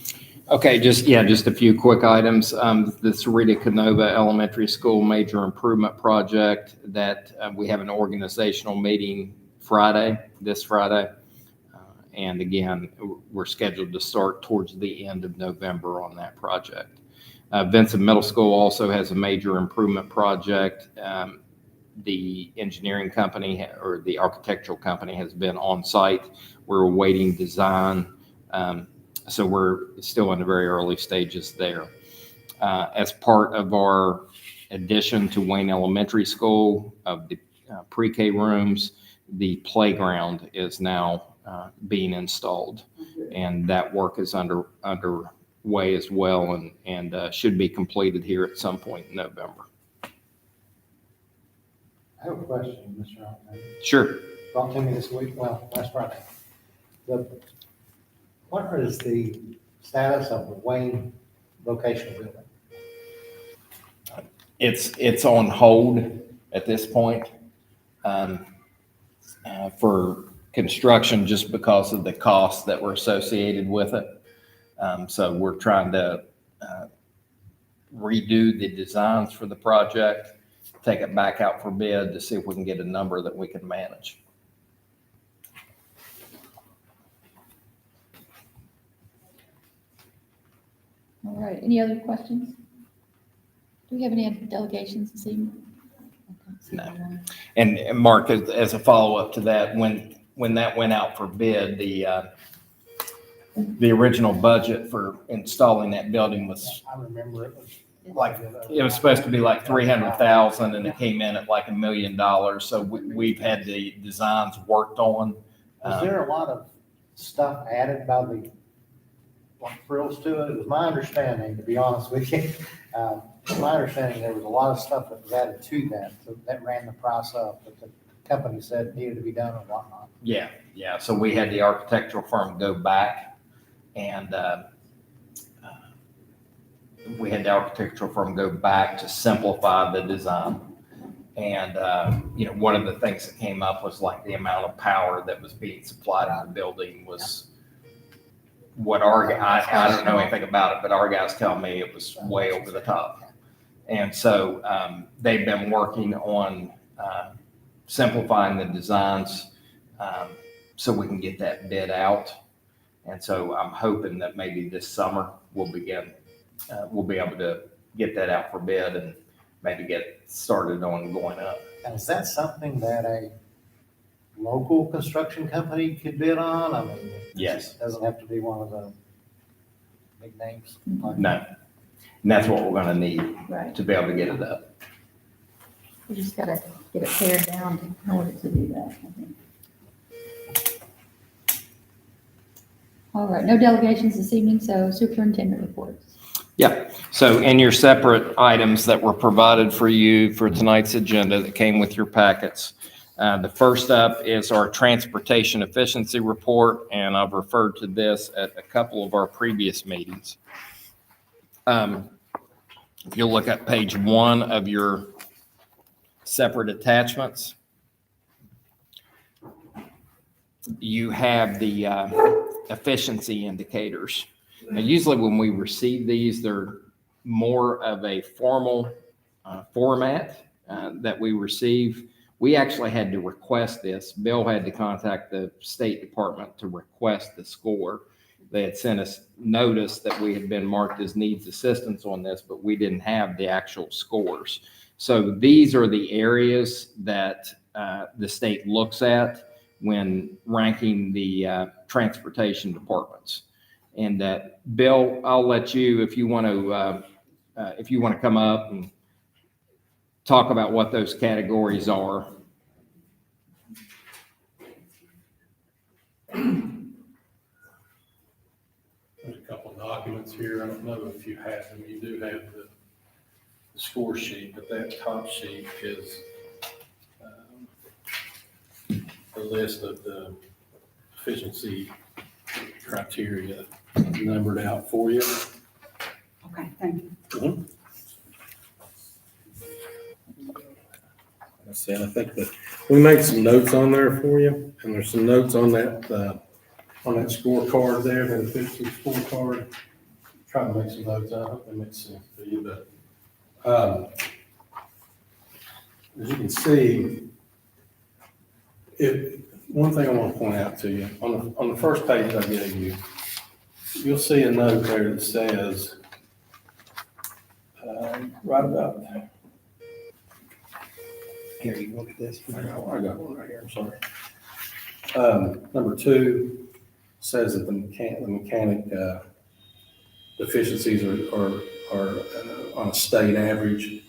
Speaker 8: Okay, just a few quick items. The Sarita Canova Elementary School major improvement project that we have an organizational meeting this Friday. And again, we're scheduled to start towards the end of November on that project. Vincent Middle School also has a major improvement project. The engineering company or the architectural company has been on site. We're awaiting design. So we're still in the very early stages there. As part of our addition to Wayne Elementary School of the pre-K rooms, the playground is now being installed, and that work is underway as well, and should be completed here at some point in November.
Speaker 10: I have a question, Mr. Altman.
Speaker 8: Sure.
Speaker 10: Brought to me this week, well, last Friday. What is the status of the Wayne vocational building?
Speaker 8: It's on hold at this point for construction, just because of the costs that were associated with it. So we're trying to redo the designs for the project, take it back out for bid to see if we can get a number that we can manage.
Speaker 4: All right, any other questions? Do we have any delegations this evening?
Speaker 8: No. And Mark, as a follow-up to that, when that went out for bid, the original budget for installing that building was
Speaker 10: I remember it was.
Speaker 8: it was supposed to be like 300,000, and it came in at like $1 million. So we've had the designs worked on.
Speaker 10: Was there a lot of stuff added by the frills to it? It was my understanding, to be honest with you, my understanding there was a lot of stuff that was added to that, so that ran the price up, that the company said needed to be done and whatnot.
Speaker 8: Yeah. So we had the architectural firm go back And we had the architectural firm go back to simplify the design. And, one of the things that came up was like the amount of power that was being supplied to the building was what I don't know anything about it, but our guys tell me it was way over the top. And so they've been working on simplifying the designs so we can get that bid out. And so I'm hoping that maybe this summer we'll be able to get that out for bid and maybe get started on going up.
Speaker 10: And is that something that a local construction company could bid on? I mean,
Speaker 8: Yes.
Speaker 10: it doesn't have to be one of the big names. like-
Speaker 8: No. And that's what we're gonna need
Speaker 4: Right.
Speaker 8: to be able to get it up.
Speaker 4: We just gotta get it pared down in order to do that, I think. All right, no delegations this evening, so superintendent reports.
Speaker 8: Yeah, so in your separate items that were provided for you for tonight's agenda that came with your packets, the first up is our transportation efficiency report, and I've referred to this at a couple of our previous meetings. If you'll look at page 1 of your separate attachments, you have the efficiency indicators. Now, usually when we receive these, they're more of a formal format that we receive. We actually had to request this. Bill had to contact the State Department to request the score. They had sent us notice that we had been marked as needs assistance on this, but we didn't have the actual scores. So these are the areas that the state looks at when ranking the transportation departments. And Bill, I'll let you, if you want to come up and talk about what those categories are.
Speaker 11: There's a couple of documents here. I don't know if you have them. You do have the score sheet, but that top sheet is a list of the efficiency criteria numbered out for you.
Speaker 7: Okay, thank you.
Speaker 11: I think that we made some notes on there for you, and there's some notes on that scorecard there, that efficiency scorecard. Trying to make some notes out. I hope that makes sense to you, but as you can see, one thing I want to point out to you, on the first page I gave you, you'll see a note there that says, right about there. Here, you look at this. I got one right here, I'm sorry. Number 2 says that the mechanic efficiencies are on a state average,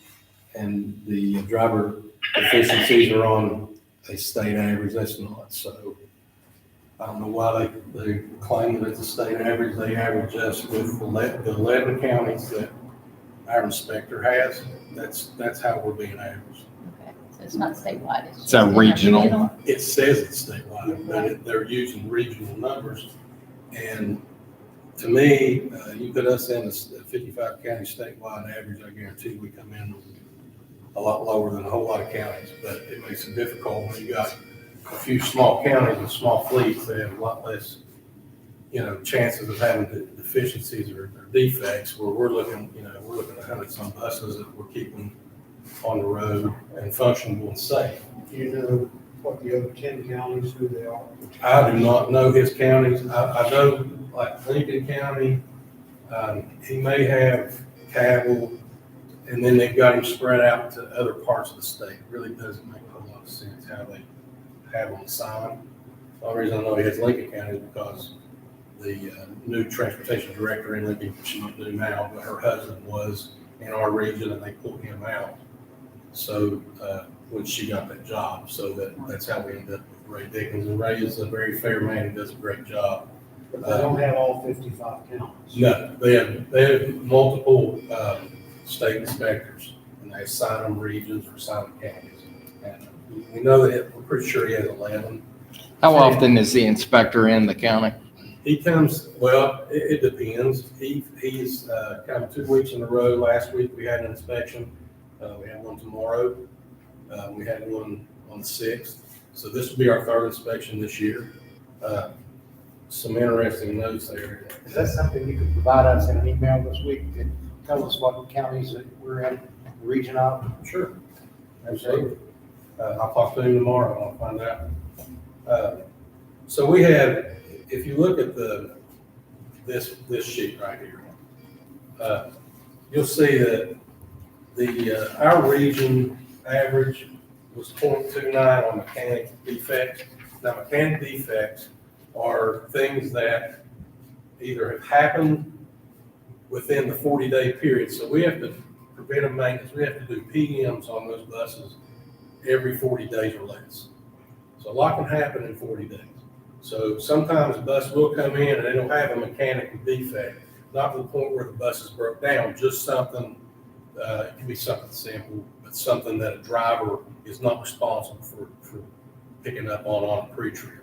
Speaker 11: and the driver efficiencies are on a state average. That's not so. I don't know why they claim that it's a state average. They average us with the 11 counties that our inspector has. That's how we're being averaged.
Speaker 4: Okay, so it's not statewide. It's
Speaker 8: So
Speaker 4: just
Speaker 8: regional.
Speaker 11: It says it's statewide, but they're using regional numbers. And to me, you put us in a 55 county statewide average, I guarantee we come in a lot lower than a whole lot of counties, but it makes it difficult when you got a few small counties and small fleets. They have a lot less, chances of having deficiencies or defects, where we're looking at 100-some buses that we're keeping on the road and functional and safe.
Speaker 12: Do you know what the other 10 counties, who they are?
Speaker 11: I do not know his counties. I know, like Lincoln County, he may have Cabell, and then they've got him spread out to other parts of the state. It really doesn't make a whole lot of sense how they have them assigned. The only reason I know he has Lincoln County is because the new transportation director in Lincoln, she don't do now, but her husband was in our region, and they pulled him out. So when she got that job, so that's how we ended up with Ray Dickens. And Ray is a very fair man and does a great job.
Speaker 12: But they don't have all 55 counties.
Speaker 11: No, they have multiple state inspectors, and they assign them regions or assign them counties. And we know that we're pretty sure he has 11.
Speaker 8: How often is the inspector in the county?
Speaker 11: He comes, well, it depends. He's come 2 weeks in a row. Last week, we had an inspection. We have one tomorrow. We had one on the 6th. So this will be our 3rd inspection this year. Some interesting notes there.
Speaker 10: Is that something you could provide us in an email this week to tell us what counties that we're in, the region of?
Speaker 11: Sure. Absolutely. I'll talk to him tomorrow and I'll find out. So we have, if you look at this sheet right here, you'll see that our region average was 0.29 on mechanic defects. Now, mechanic defects are things that either have happened within the 40-day period. So we have to preventive maintenance. We have to do PMs on those buses every 40 days or less. So a lot can happen in 40 days. So sometimes a bus will come in and they don't have a mechanical defect, not to the point where the bus is broke down, just something, it can be something simple, but something that a driver is not responsible for picking up on a pre-trip.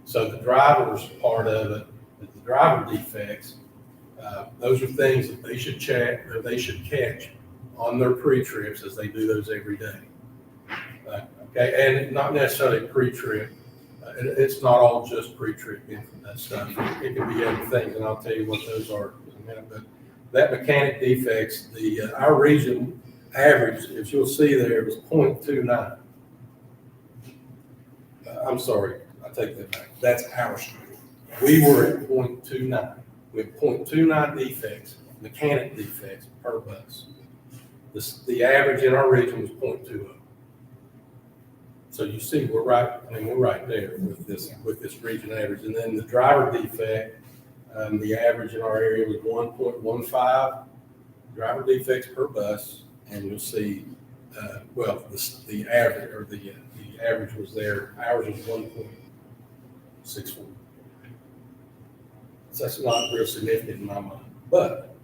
Speaker 11: So the driver's part of it, the driver defects, those are things that they should check, or they should catch on their pre-trips as they do those every day. Okay, and not necessarily pre-trip. It's not all just pre-trip stuff. It can be other things, and I'll tell you what those are in a minute. But that mechanic defects, our region average, as you'll see there, was 0.29. I'm sorry, I take that back. That's our street. We were at 0.29. We have 0.29 defects, mechanic defects per bus. The average in our region was 0.20. So you see, we're right there with this region average. And then the driver defect, the average in our area was 1.15 driver defects per bus. And you'll see, the average, or the average was there. Ours was 1.64. So that's not real significant in my mind. But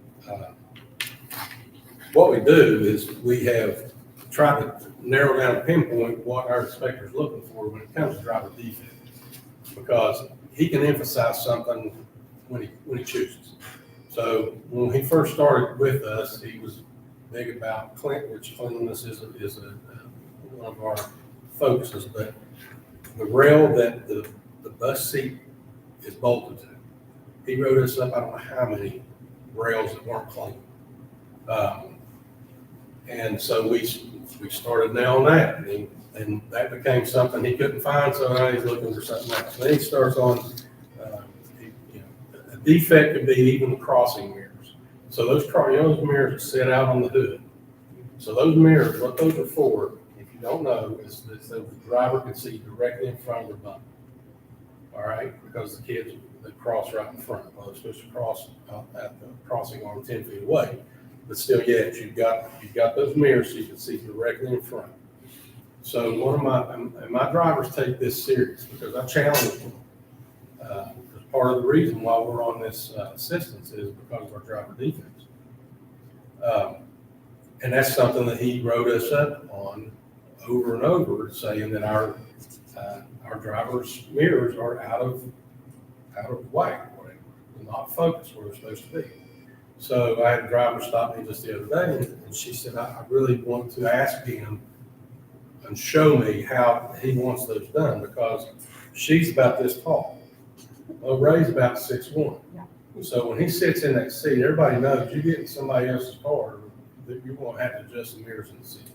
Speaker 11: what we do is we have tried to narrow down and pinpoint what our inspector is looking for when it comes to driver defect, because he can emphasize something when he chooses. So when he first started with us, he was big about cleanliness is one of our focuses, but the rail that the bus seat is bolted to, he wrote us up, I don't know how many rails that weren't clean. And so we started nailing that, and that became something he couldn't find, so now he's looking for something else. Then he starts on, a defect could be even the crossing mirrors. So those mirrors that sit out on the hood. So those mirrors, what those are for, if you don't know, is that the driver can see directly in front of the bumper. All right, because the kids, they cross right in front. Well, they're supposed to cross at the crossing arm 10 feet away. But still, yet you've got those mirrors so you can see directly in front. So my drivers take this serious because I challenge them. Part of the reason why we're on this assistance is because of our driver defects. And that's something that he wrote us up on over and over, saying that our drivers' mirrors are out of whack, whatever, not focused where they're supposed to be. So I had a driver stop me just the other day, and she said, I really want to ask him and show me how he wants those done, because she's about this tall. Well, Ray's about 6'1". So when he sits in that seat, everybody knows you get in somebody else's car, that you're going to have to adjust the mirrors in the seat.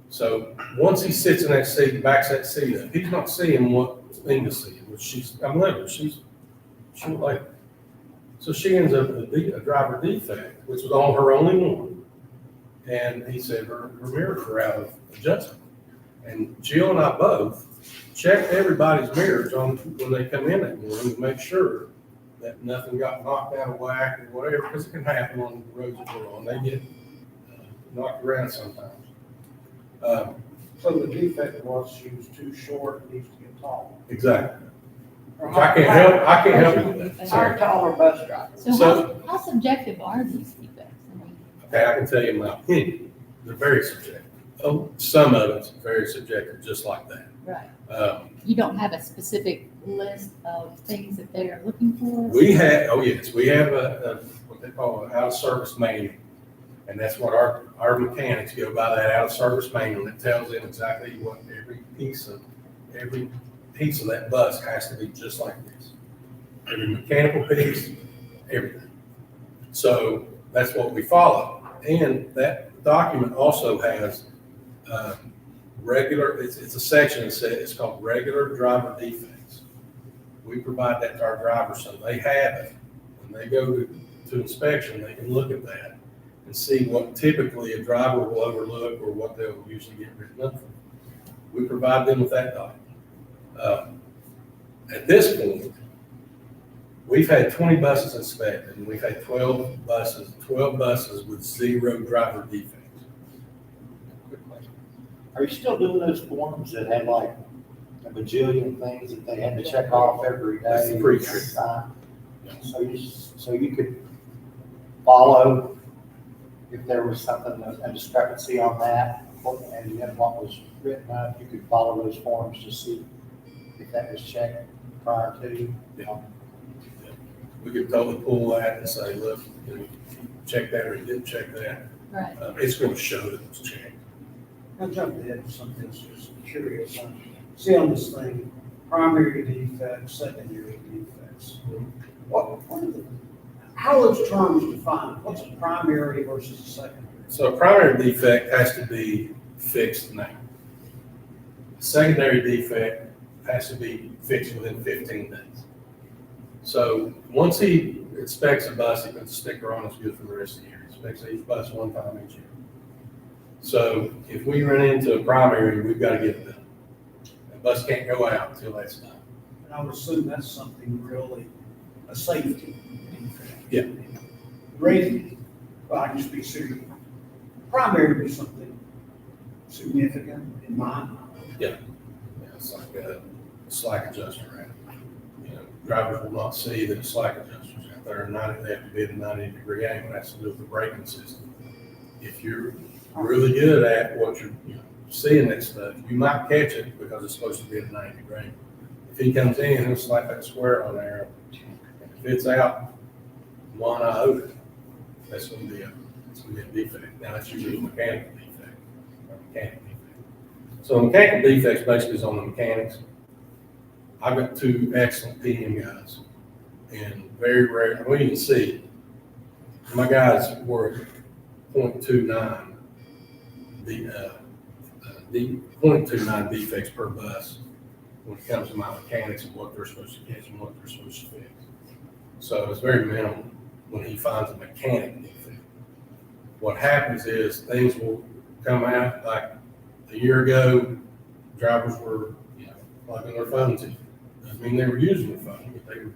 Speaker 11: So once he sits in that seat and backs that seat up, he's not seeing what Inga's seeing, which I'm living. She's like, so she ends up with a driver defect, which was on her only one. And he said her mirrors are out of adjustment. And Jill and I both checked everybody's mirrors on when they come in that morning to make sure that nothing got knocked out of whack or whatever, because it can happen on the roads that we're on. They get knocked around sometimes.
Speaker 12: So the defect was she was too short and needs to get taller.
Speaker 11: Exactly. I can't help you with that.
Speaker 9: Our taller bus drivers.
Speaker 4: So how subjective are these defects? I mean,
Speaker 11: Okay, I can tell you my opinion. They're very subjective. Some of it's very subjective, just like that.
Speaker 4: right. You don't have a specific list of things that they are looking for?
Speaker 11: We have, oh yes, we have what they call an out-of-service manual. And that's what our mechanics go by, that out-of-service manual that tells them exactly what every piece of that bus has to be just like this. Every mechanical piece, everything. So that's what we follow. And that document also has it's a section that says, it's called regular driver defects. We provide that to our drivers so they have it. When they go to inspection, they can look at that and see what typically a driver will overlook or what they'll usually get written up for. We provide them with that document. At this point, we've had 20 buses inspected, and we've had 12 buses with 0 driver defects.
Speaker 10: Quick question. Are you still doing those forms that had like a bajillion things that they had to check off every day?
Speaker 11: That's the pre-trip.
Speaker 10: So you could follow if there was something, a discrepancy on that, and then what was written up, you could follow those forms to see if that was checked prior to.
Speaker 11: We could totally pull that and say, look, you check that or you didn't check that.
Speaker 4: Right.
Speaker 11: It's going to show that it was checked.
Speaker 12: I'll jump ahead to something that's just curious. See on this thing, primary defects, secondary defects. How are those terms defined? What's a primary versus a secondary?
Speaker 11: So a primary defect has to be fixed now. A secondary defect has to be fixed within 15 days. So once he inspects a bus, he puts a sticker on, it's good for the rest of the year. He inspects each bus one time each year. So if we run into a primary, we've got to get it done. The bus can't go out until that's done.
Speaker 12: And I would assume that's something really, a safety defect.
Speaker 11: Yeah.
Speaker 12: Rating, well, I can just be serious. Primary would be something significant in my mind.
Speaker 11: Yeah, it's like a slack adjuster, right? You know, drivers will not see that slack adjusters out there are 90, they have to be at a 90-degree angle. That's to do with the braking system. If you're really good at what you're seeing that stuff, you might catch it because it's supposed to be at a 90-degree angle. If he comes in, he'll slap that square on there. And if it's out 1 iota, that's going to be a defect. Now, that's usually a mechanical defect or mechanical defect. So mechanical defects basically is on the mechanics. I've got 2 excellent PM guys, and very rare. Well, you can see my guys were at 0.29 the 0.29 defects per bus when it comes to my mechanics and what they're supposed to catch and what they're supposed to fix. So it's very minimal when he finds a mechanic defect. What happens is things will come out like a year ago, drivers were, plugging their phones in. Doesn't mean they were using their phone, but they would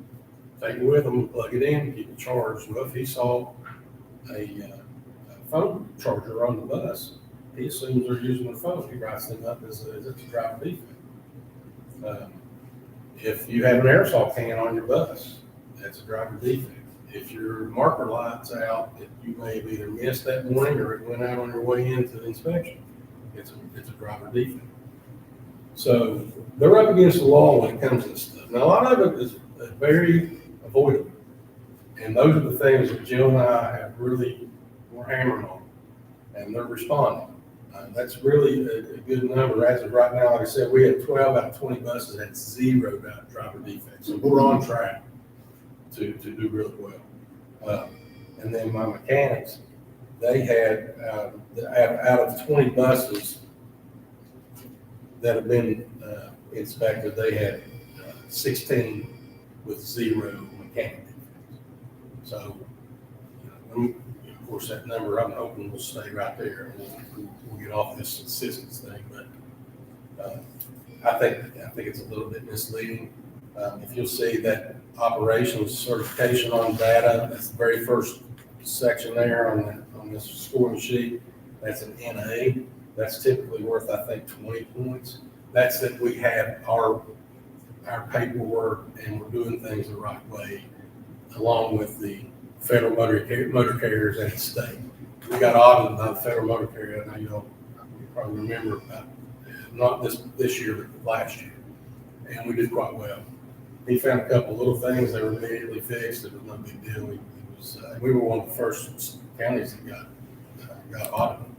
Speaker 11: take it with them, plug it in, keep it charged. Well, if he saw a phone charger on the bus, he assumes they're using their phone. He writes them up as it's a driver defect. If you have an aerosol can on your bus, that's a driver defect. If your marker light's out, you may have either missed that morning or it went out on your way into the inspection. It's a driver defect. So they're up against the law when it comes to this stuff. Now, a lot of it is very avoidable. And those are the things that Jill and I have really, we're hammering on. And they're responding. That's really a good number. As of right now, like I said, we had 12 out of 20 buses that had 0 driver defects. So we're on track to do really well. And then my mechanics, they had, out of 20 buses that have been inspected, they had 16 with 0 mechanic defects. So, of course, that number, I'm hoping will stay right there. We'll get off this assistance thing, but I think it's a little bit misleading. If you'll see that operations certification on data, that's the very first section there on this scoring sheet. That's an NA. That's typically worth, I think, 20 points. That's that we have our paperwork and we're doing things the right way, along with the federal motor carriers and the state. We got audited by the federal motor carrier. I know you probably remember about, not this year, but last year. And we did quite well. He found a couple little things that were immediately fixed. It was no big deal. We were one of the first counties that got audited.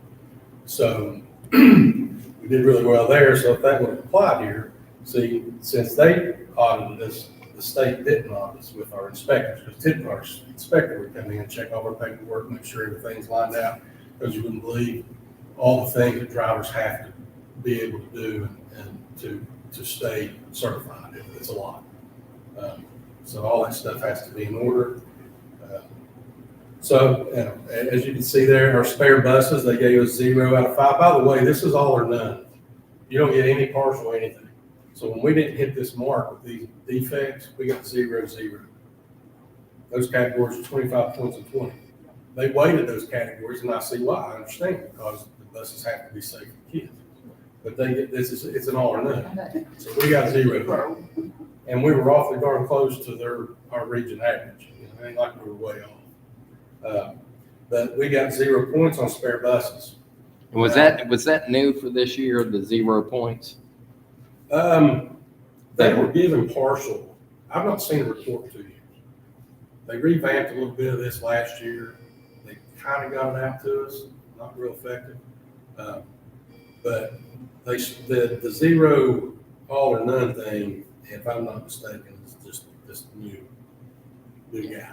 Speaker 11: So we did really well there. So if that would have applied here, see, since they audited us, the state didn't audit us with our inspectors, because typically our inspector would come in and check all our paperwork, make sure everything's lined out, because you wouldn't believe all the things that drivers have to be able to do and to stay certified. It's a lot. So all that stuff has to be in order. So as you can see there, our spare buses, they gave us 0 out of 5. By the way, this is all or none. You don't get any partial anything. So when we didn't hit this mark with these defects, we got 0, 0. Those categories are 25 points and 20. They weighted those categories, and I see why. I understand, because the buses have to be safe for kids. But it's an all or none. So we got 0. And we were awfully darn close to our region average. It ain't like we were way off. But we got 0 points on spare buses.
Speaker 8: Was that new for this year, the 0 points?
Speaker 11: They were given partial. I've not seen a report in 2 years. They revamped a little bit of this last year. They kind of got it out to us, not real effective. But the 0 all or none thing, if I'm not mistaken, is just this new guy.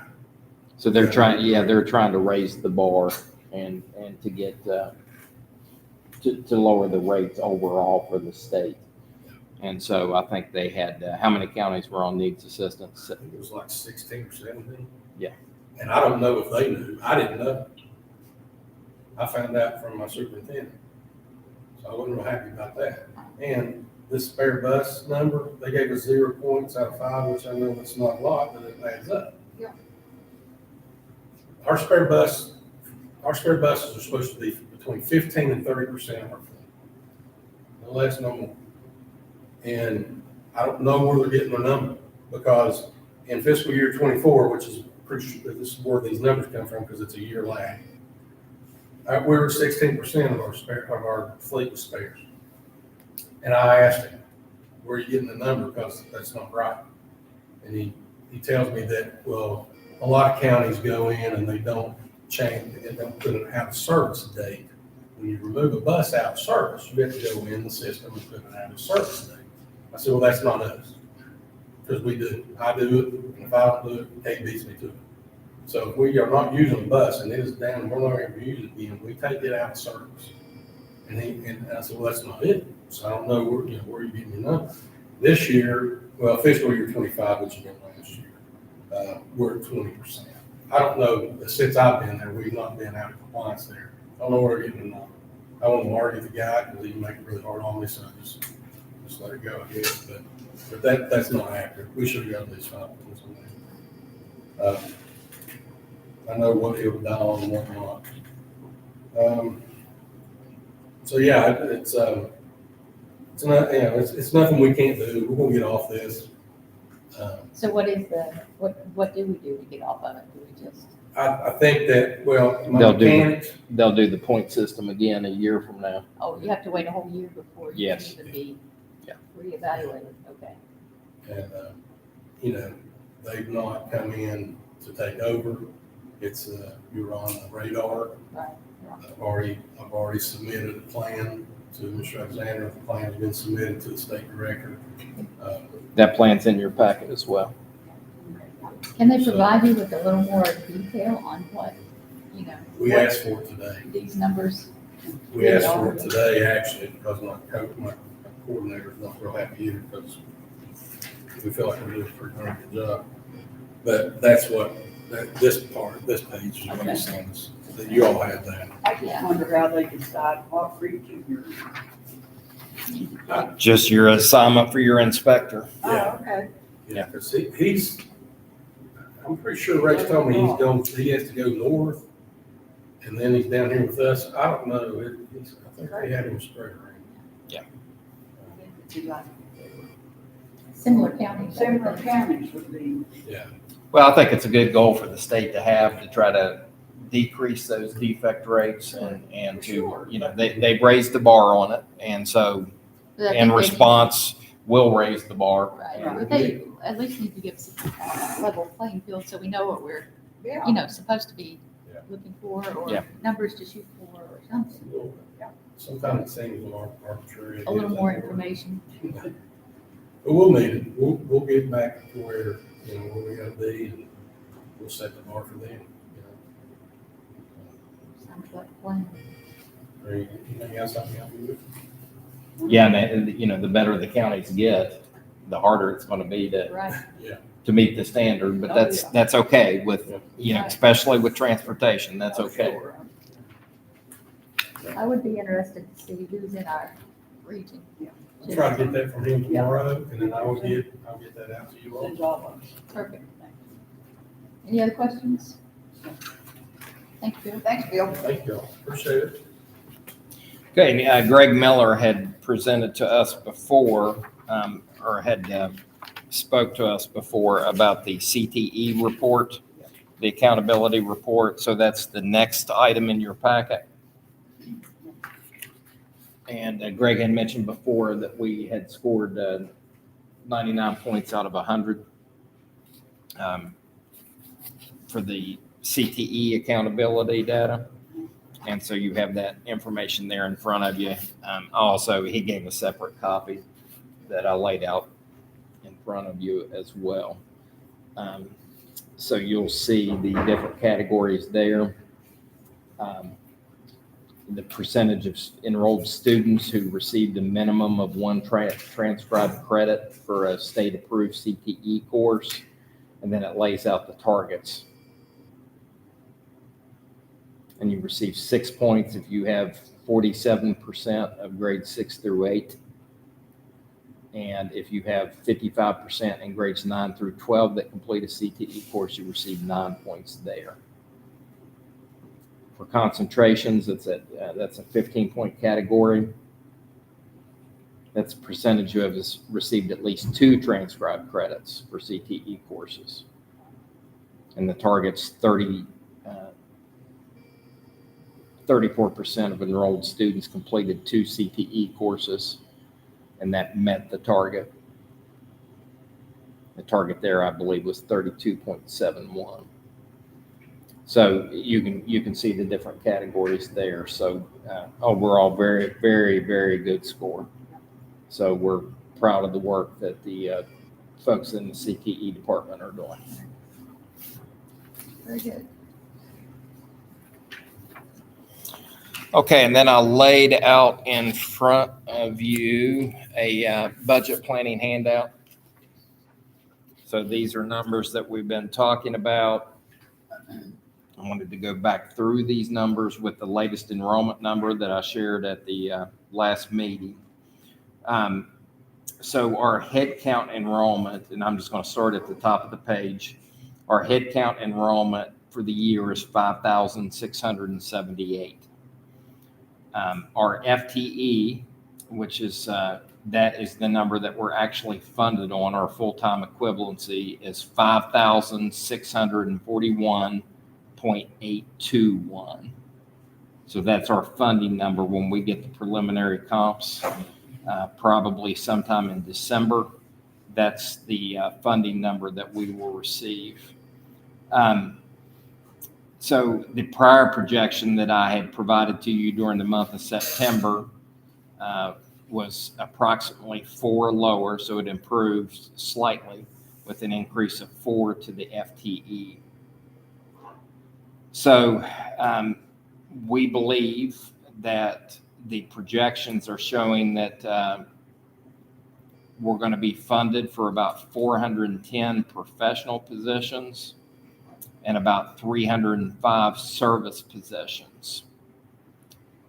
Speaker 8: So they're trying to raise the bar and to get to lower the rates overall for the state. And so I think they had, how many counties were on needs assistance?
Speaker 11: I think it was like 16 or 17.
Speaker 8: Yeah.
Speaker 11: And I don't know if they knew. I didn't know. I found out from my superintendent. So I wasn't real happy about that. And this spare bus number, they gave us 0 points out of 5, which I know that's not a lot, but it adds up.
Speaker 4: Yeah.
Speaker 11: Our spare buses are supposed to be between 15 and 30% of our fleet. No less, no more. And I don't know where they're getting their number, because in fiscal year 24, which is pretty sure this is where these numbers come from, because it's a year lag. We were 16% of our fleet was spares. And I asked him, where are you getting the number? Because that's not right. And he tells me that, well, a lot of counties go in and they don't change, they don't put an out of service date. When you remove a bus out of service, you have to go in the system and put an out of service date. I said, well, that's not us. Because we do. I do it, and if I don't do it, Kate beats me to it. So if we are not using a bus and it is down, we're not going to use it again, we take it out of service. And I said, well, that's not it. So I don't know where you're getting your number. This year, well, fiscal year 25, which you did last year, we're at 20%. I don't know, since I've been there, we've not been out of compliance there. I don't know where we're getting the number. I want to argue the guy because he can make it really hard on me, so I just let it go, I guess. But that's not accurate. We should have got at least 5 points on that. I know what he'll die on and what not. So yeah, it's not, it's nothing we can't do. We're gonna get off this.
Speaker 4: So what do we do to get off of it? Do we just?
Speaker 11: I think that, well, my
Speaker 8: They'll do the point system again a year from now.
Speaker 4: Oh, you have to wait a whole year before you can
Speaker 8: Yes.
Speaker 4: even be
Speaker 8: Yeah.
Speaker 4: reevaluated. Okay.
Speaker 11: And, they've not come in to take over. It's, you're on the radar.
Speaker 4: Right.
Speaker 11: I've already submitted a plan to Mr. Alexander. The plan's been submitted to the state director.
Speaker 8: That plan's in your packet as well.
Speaker 4: Can they provide you with a little more detail on what,
Speaker 11: We asked for it today.
Speaker 4: these numbers?
Speaker 11: We asked for it today, actually, because my coordinator's not real happy either, because we feel like we're doing a pretty darn good job. But that's this page is what he's saying, is that you all have that.
Speaker 9: I just wonder how they decide what region you're in.
Speaker 8: Just your assignment for your inspector.
Speaker 9: Oh, okay.
Speaker 11: Yeah, because I'm pretty sure Ray's told me he has to go north, and then he's down here with us. I don't know. I think they had him spread around.
Speaker 4: Similar counties.
Speaker 9: Similar counties would be.
Speaker 11: Yeah.
Speaker 8: Well, I think it's a good goal for the state to have, to try to decrease those defect rates and to, they've raised the bar on it. And so in response, will raise the bar.
Speaker 4: Right, but they at least need to give us a level playing field so we know what we're, you know, supposed to be
Speaker 11: Yeah.
Speaker 4: looking for, or
Speaker 8: Yeah.
Speaker 4: numbers to shoot for, or something.
Speaker 11: Sometimes it seems arbitrary.
Speaker 4: A little more information.
Speaker 11: But we'll need it. We'll get back to where, where we gotta be, and we'll set the bar for them,
Speaker 4: Sounds like a plan.
Speaker 11: Or anything else I can help you with?
Speaker 8: Yeah, and the better the counties get, the harder it's going to be
Speaker 4: Right.
Speaker 8: to meet the standard. But that's okay with, especially with transportation, that's okay.
Speaker 4: I would be interested to see who's in our region.
Speaker 11: I'll try to get that from him tomorrow, and then I'll get that out to you all.
Speaker 4: Perfect. Any other questions? Thank you, Bill.
Speaker 9: Thanks, Bill.
Speaker 11: Thank you all. Appreciate it.
Speaker 8: Okay, Greg Miller had presented to us before, or had spoke to us before about the CTE report, the accountability report. So that's the next item in your packet. And Greg had mentioned before that we had scored 99 points out of 100 for the CTE accountability data. And so you have that information there in front of you. Also, he gave a separate copy that I laid out in front of you as well. So you'll see the different categories there. The percentage of enrolled students who received a minimum of one transcribed credit for a state-approved CTE course, and then it lays out the targets. And you receive 6 points if you have 47% of grades 6 through 8. And if you have 55% in grades 9 through 12 that complete a CTE course, you receive 9 points there. For concentrations, that's a 15-point category. That's a percentage who have received at least 2 transcribed credits for CTE courses. And the target's 34% of enrolled students completed 2 CTE courses, and that met the target. The target there, I believe, was 32.71. So you can see the different categories there. So overall, very, very, very good score. So we're proud of the work that the folks in the CTE department are doing.
Speaker 4: Very good.
Speaker 8: Okay, and then I laid out in front of you a budget planning handout. So these are numbers that we've been talking about. I wanted to go back through these numbers with the latest enrollment number that I shared at the last meeting. So our headcount enrollment, and I'm just going to start at the top of the page. Our headcount enrollment for the year is 5,678. Our FTE, which is that is the number that we're actually funded on, our full-time equivalency, is 5,641.821. So that's our funding number when we get the preliminary comps, probably sometime in December. That's the funding number that we will receive. So the prior projection that I had provided to you during the month of September was approximately 4 lower, so it improved slightly with an increase of 4 to the FTE. So we believe that the projections are showing that we're going to be funded for about 410 professional positions and about 305 service positions.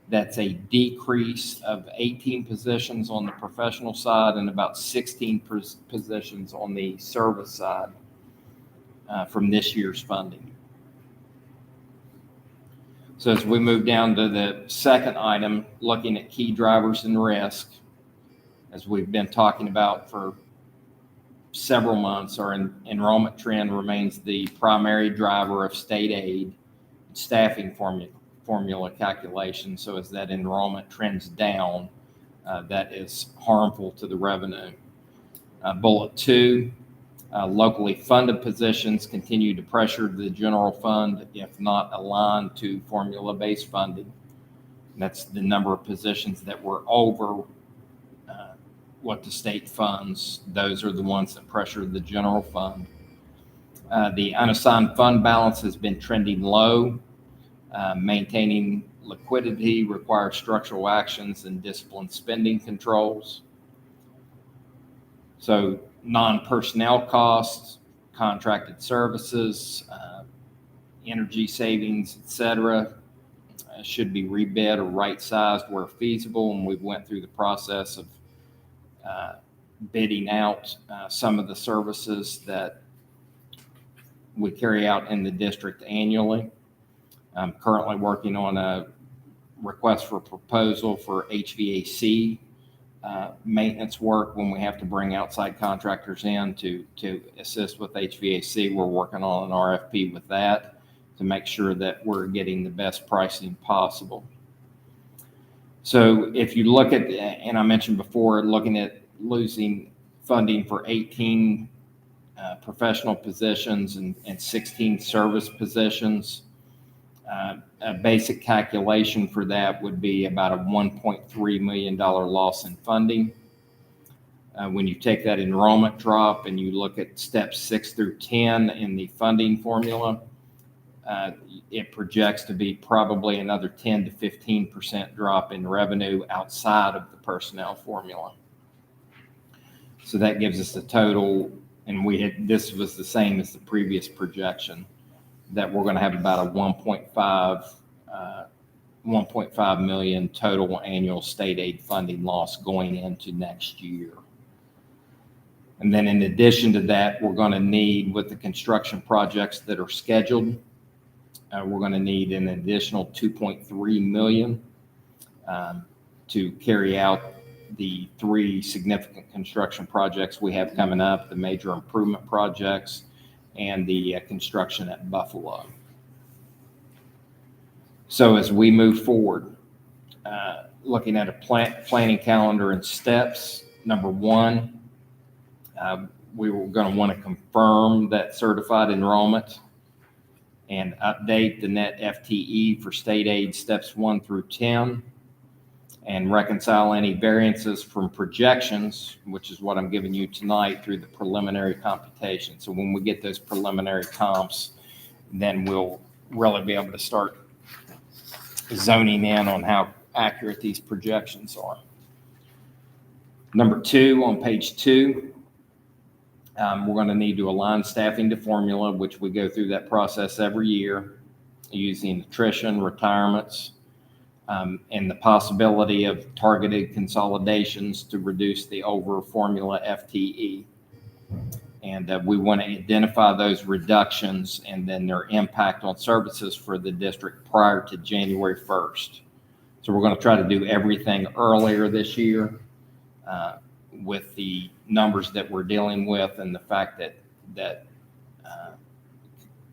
Speaker 8: That's a decrease of 18 positions on the professional side and about 16 positions on the service side from this year's funding. So as we move down to the second item, looking at key drivers and risk, as we've been talking about for several months, our enrollment trend remains the primary driver of state aid staffing formula calculation. So as that enrollment trends down, that is harmful to the revenue. Bullet 2, locally funded positions continue to pressure the general fund if not aligned to formula-based funding. That's the number of positions that were over what the state funds. Those are the ones that pressure the general fund. The unassigned fund balance has been trending low. Maintaining liquidity requires structural actions and disciplined spending controls. So non-personnel costs, contracted services, energy savings, etc., should be rebid or right-sized where feasible. And we went through the process of bidding out some of the services that we carry out in the district annually. I'm currently working on a request for proposal for HVAC maintenance work when we have to bring outside contractors in to assist with HVAC. We're working on an RFP with that to make sure that we're getting the best pricing possible. So if you look at, and I mentioned before, looking at losing funding for 18 professional positions and 16 service positions, a basic calculation for that would be about a $1.3 million loss in funding. When you take that enrollment drop and you look at steps 6 through 10 in the funding formula, it projects to be probably another 10 to 15% drop in revenue outside of the personnel formula. So that gives us a total, and this was the same as the previous projection, that we're going to have about a 1.5 million total annual state aid funding loss going into next year. And then in addition to that, we're going to need, with the construction projects that are scheduled, we're going to need an additional 2.3 million to carry out the 3 significant construction projects we have coming up, the major improvement projects and the construction at Buffalo. So as we move forward, looking at a planning calendar and steps, number 1, we were going to want to confirm that certified enrollment and update the net FTE for state aid steps 1 through 10, and reconcile any variances from projections, which is what I'm giving you tonight, through the preliminary computation. So when we get those preliminary comps, then we'll really be able to start zoning in on how accurate these projections are. Number 2, on page 2, we're going to need to align staffing to formula, which we go through that process every year using attrition, retirements, and the possibility of targeted consolidations to reduce the over formula FTE. And we want to identify those reductions and then their impact on services for the district prior to January 1st. So we're going to try to do everything earlier this year with the numbers that we're dealing with and the fact that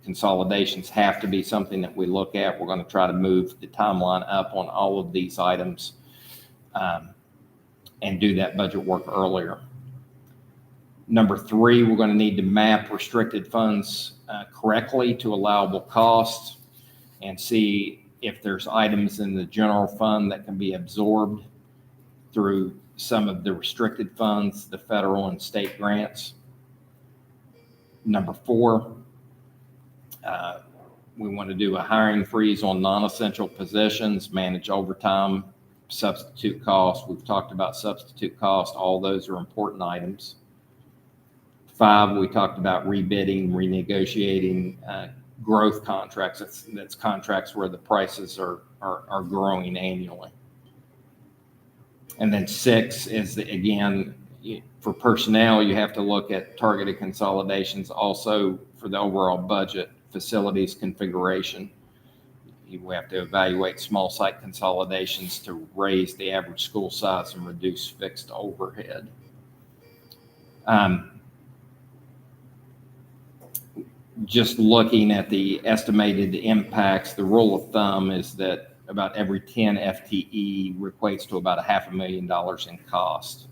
Speaker 8: consolidations have to be something that we look at. We're going to try to move the timeline up on all of these items and do that budget work earlier. Number 3, we're going to need to map restricted funds correctly to allowable costs and see if there's items in the general fund that can be absorbed through some of the restricted funds, the federal and state grants. Number 4, we want to do a hiring freeze on non-essential positions, manage overtime, substitute costs. We've talked about substitute costs. All those are important items. 5, we talked about rebidding, renegotiating growth contracts. That's contracts where the prices are growing annually. And then 6 is, again, for personnel, you have to look at targeted consolidations. Also, for the overall budget, facilities configuration, we have to evaluate small site consolidations to raise the average school size and reduce fixed overhead. Just looking at the estimated impacts, the rule of thumb is that about every 10 FTE equates to about $500,000 in cost.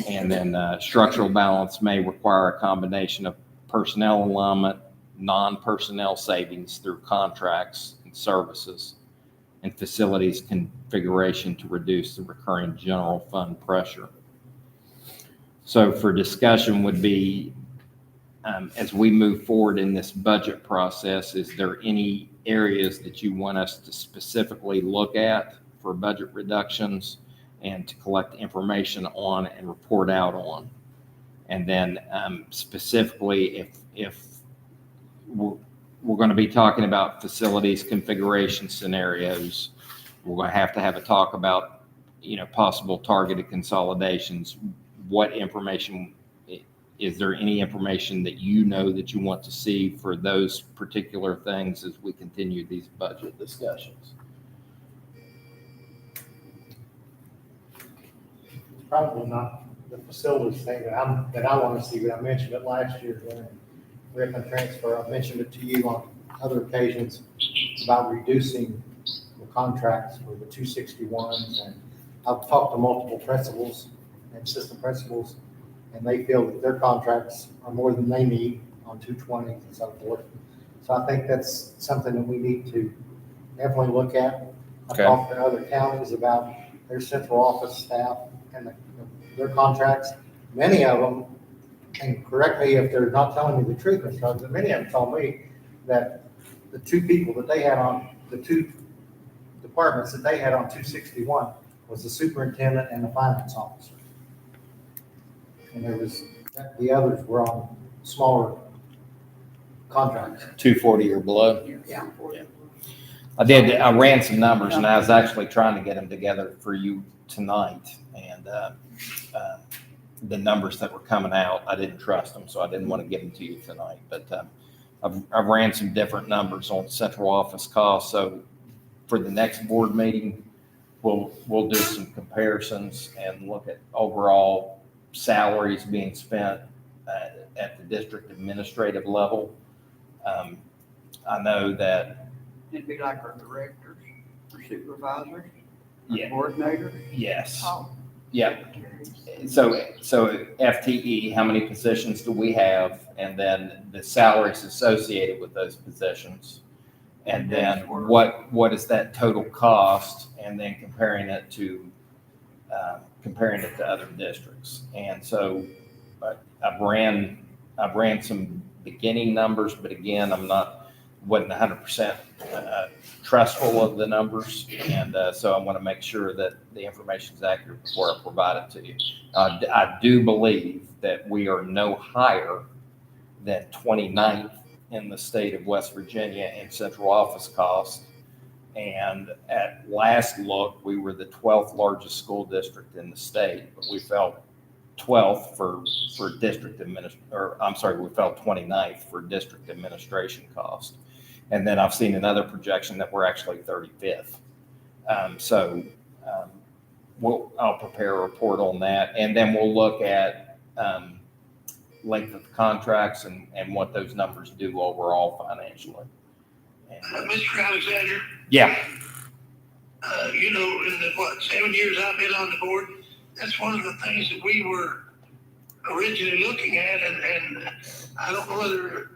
Speaker 8: And then structural balance may require a combination of personnel alignment, non-personnel savings through contracts and services, and facilities configuration to reduce the recurring general fund pressure. So for discussion would be, as we move forward in this budget process, is there any areas that you want us to specifically look at for budget reductions and to collect information on and report out on? And then specifically, if we're going to be talking about facilities configuration scenarios, we're going to have a talk about, possible targeted consolidations. What information, is there any information that that you want to see for those particular things as we continue these budget discussions?
Speaker 10: Probably not the facilities thing that I want to see, but I mentioned it last year during RIF and transfer. I've mentioned it to you on other occasions about reducing the contracts for the 261s. And I've talked to multiple principals and assistant principals, and they feel that their contracts are more than they need on 220s and so forth. So I think that's something that we need to definitely look at. I've
Speaker 8: Okay.
Speaker 10: talked to other counties about their central office staff and their contracts. Many of them, and correct me if they're not telling me the truth, Mr. Huggins, but many of them told me that the two people that they had on, the two departments that they had on 261 was the superintendent and the finance officer. And the others were on smaller contracts.
Speaker 8: 240 or below?
Speaker 10: Yeah.
Speaker 8: I ran some numbers, and I was actually trying to get them together for you tonight. And the numbers that were coming out, I didn't trust them, so I didn't want to give them to you tonight. But I've ran some different numbers on central office costs. So for the next board meeting, we'll do some comparisons and look at overall salaries being spent at the district administrative level. I know that.
Speaker 9: It'd be like our directors, our supervisors,
Speaker 8: Yeah.
Speaker 9: coordinators.
Speaker 8: Yes.
Speaker 9: Oh.
Speaker 8: Yeah. So FTE, how many positions do we have? And then the salaries associated with those positions. And then what is that total cost? And then comparing it to other districts. And so I've ran some beginning numbers, but again, wasn't 100% trustful of the numbers. And so I want to make sure that the information is accurate before I provide it to you. I do believe that we are no higher than 29th in the state of West Virginia in central office costs. And at last look, we were the 12th largest school district in the state, but we fell 12th for district we fell 29th for district administration cost. And then I've seen another projection that we're actually 35th. I'll prepare a report on that, and then we'll look at length of contracts and what those numbers do overall financially.
Speaker 13: Mr. Alexander,
Speaker 8: Yeah.
Speaker 13: in the 7 years I've been on the board, that's one of the things that we were originally looking at, and I don't know whether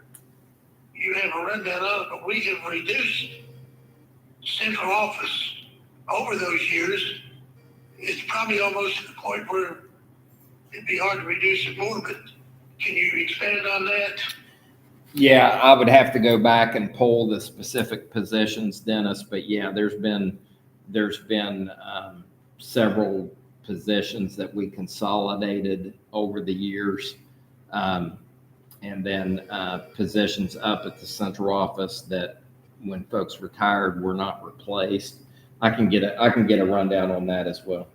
Speaker 13: you have a rundown of it, but we have reduced central office over those years. It's probably almost to the point where it'd be hard to reduce it more, but can you expand on that?
Speaker 8: Yeah, I would have to go back and pull the specific positions, Dennis, but yeah, there's been several positions that we consolidated over the years. And then positions up at the central office that when folks retired were not replaced. I can get a rundown on that as well.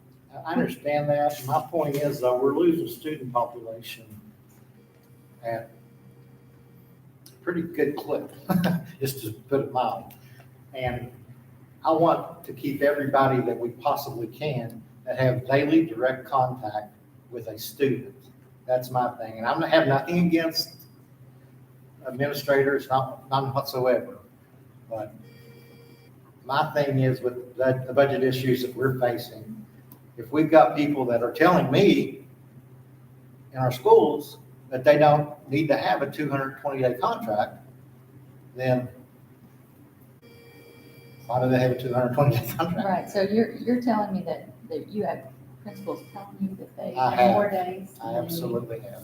Speaker 10: I understand that. My point is, though, we're losing student population at a pretty good clip, just to put it mild. And I want to keep everybody that we possibly can that have daily direct contact with a student. That's my thing. And I have nothing against administrators, none whatsoever. But my thing is with the budget issues that we're facing, if we've got people that are telling me in our schools that they don't need to have a 220-day contract, then why do they have a 220-day contract?
Speaker 4: Right, so you're telling me that you have principals telling you that they
Speaker 10: I
Speaker 4: have
Speaker 10: have.
Speaker 4: more days?
Speaker 10: I absolutely have.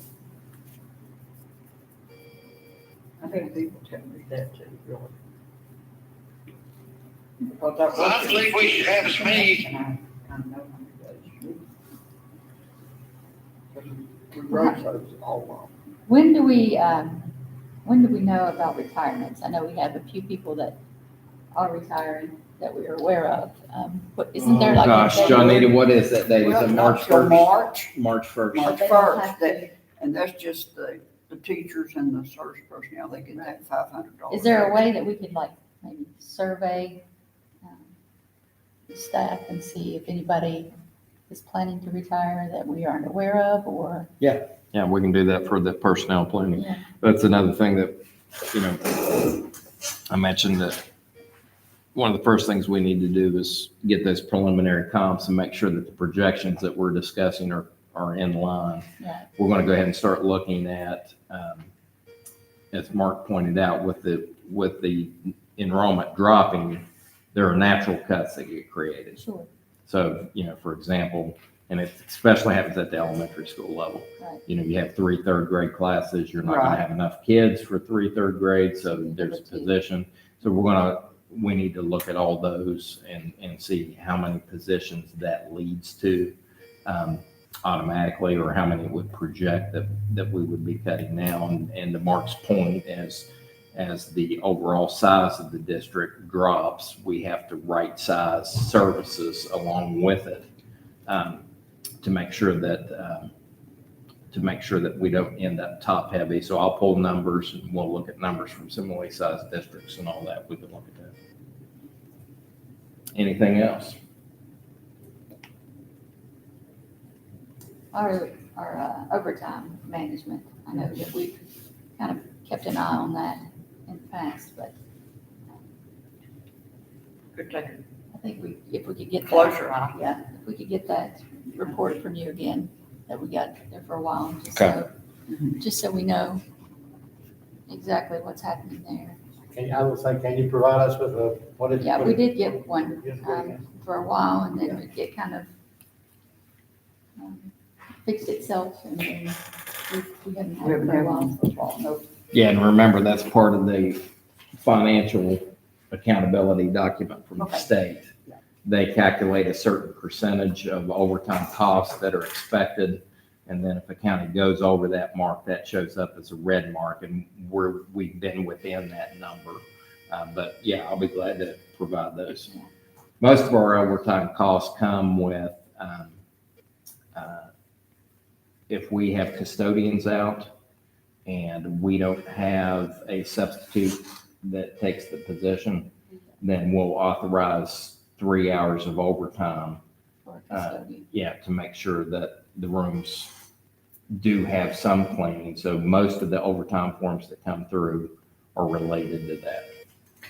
Speaker 9: I think people tell me that too, really. Because that
Speaker 13: Well, I believe we should have as many,
Speaker 9: And I know how many days. We raise those all along.
Speaker 4: When do we know about retirements? I know we have a few people that are retiring that we are aware of. But isn't there like? a
Speaker 8: Gosh,
Speaker 4: deadline?
Speaker 8: Johnita, what is that date? Is
Speaker 9: Well,
Speaker 8: it
Speaker 9: not
Speaker 8: March
Speaker 9: till
Speaker 8: 1st?
Speaker 9: March,
Speaker 8: March 1st.
Speaker 9: March
Speaker 4: They don't
Speaker 9: 1st,
Speaker 4: have to-
Speaker 9: and that's just the teachers and the service personnel, they get that $500.
Speaker 4: Is there a way that we could like maybe survey the staff and see if anybody is planning to retire that we aren't aware of, or?
Speaker 8: Yeah, we can do that for the personnel planning.
Speaker 4: Yeah.
Speaker 8: That's another thing that, you know, I mentioned that one of the first things we need to do is get those preliminary comps and make sure that the projections that we're discussing are in line.
Speaker 4: Yeah.
Speaker 8: We're going to go ahead and start looking at, as Mark pointed out, with the enrollment dropping, there are natural cuts that get created.
Speaker 4: Sure.
Speaker 8: So, you know, for example, and it especially happens at the elementary school level.
Speaker 4: Right.
Speaker 8: You know, you have 3 third grade classes, you're not going
Speaker 9: Right.
Speaker 8: to have enough kids for 3 third grades, so there's a position. So we need to look at all those and see how many positions that leads to automatically, or how many would project that we would be cutting now. And to Mark's point, as the overall size of the district drops, we have to right size services along with it, to make sure that we don't end up top heavy. So I'll pull numbers and we'll look at numbers from similarly sized districts and all that. We can look at that. Anything else?
Speaker 4: Our overtime management, I know that we've kind of kept an eye on that in the past, but
Speaker 9: Could take
Speaker 4: I think if we could get that.
Speaker 9: Closer eye.
Speaker 4: Yeah, if we could get that report from you again, that we got there for a while,
Speaker 8: Okay.
Speaker 4: just so we know exactly what's happening there.
Speaker 10: I will say, can you provide us with what is?
Speaker 4: Yeah, we did get one,
Speaker 10: Yes,
Speaker 4: for a while, and then it kind of fixed itself, and then we haven't had
Speaker 9: We
Speaker 4: it
Speaker 9: haven't
Speaker 4: for a
Speaker 9: had
Speaker 4: while.
Speaker 9: one for a while, no.
Speaker 8: Yeah, and remember, that's part of the financial accountability document from the
Speaker 9: Okay.
Speaker 8: state. They calculate a certain percentage of overtime costs that are expected. And then if a county goes over that mark, that shows up as a red mark, and we've been within that number. But yeah, I'll be glad to provide those. Most of our overtime costs come with, if we have custodians out and we don't have a substitute that takes the position, then we'll authorize 3 hours of overtime.
Speaker 4: For custodian.
Speaker 8: Yeah, to make sure that the rooms do have some cleaning. So most of the overtime forms that come through are related to that.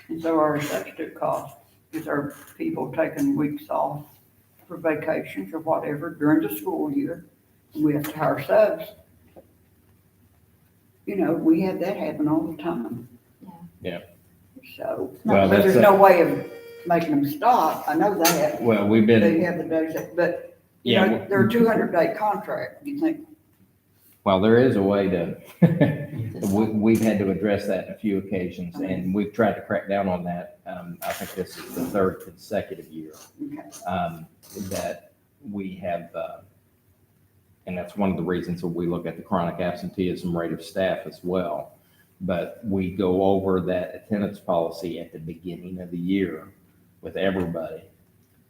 Speaker 9: And so our substitute cost, is there people taking weeks off for vacations or whatever during the school year? We have to hire subs. You know, we have that happen all the time.
Speaker 8: Yeah.
Speaker 9: So,
Speaker 8: Well,
Speaker 9: but there's
Speaker 8: that's
Speaker 9: no way of making them stop. I know that.
Speaker 8: Well, we've
Speaker 9: They
Speaker 8: been,
Speaker 9: have the days, but, you
Speaker 8: Yeah,
Speaker 9: know, they're a 200-day contract. You think,
Speaker 8: well, there is a way to, we've had to address that in a few occasions, and we've tried to crack down on that. I think this is the 3rd consecutive year
Speaker 9: okay,
Speaker 8: that we have, and that's one of the reasons that we look at the chronic absenteeism rate of staff as well. But we go over that attendance policy at the beginning of the year with everybody.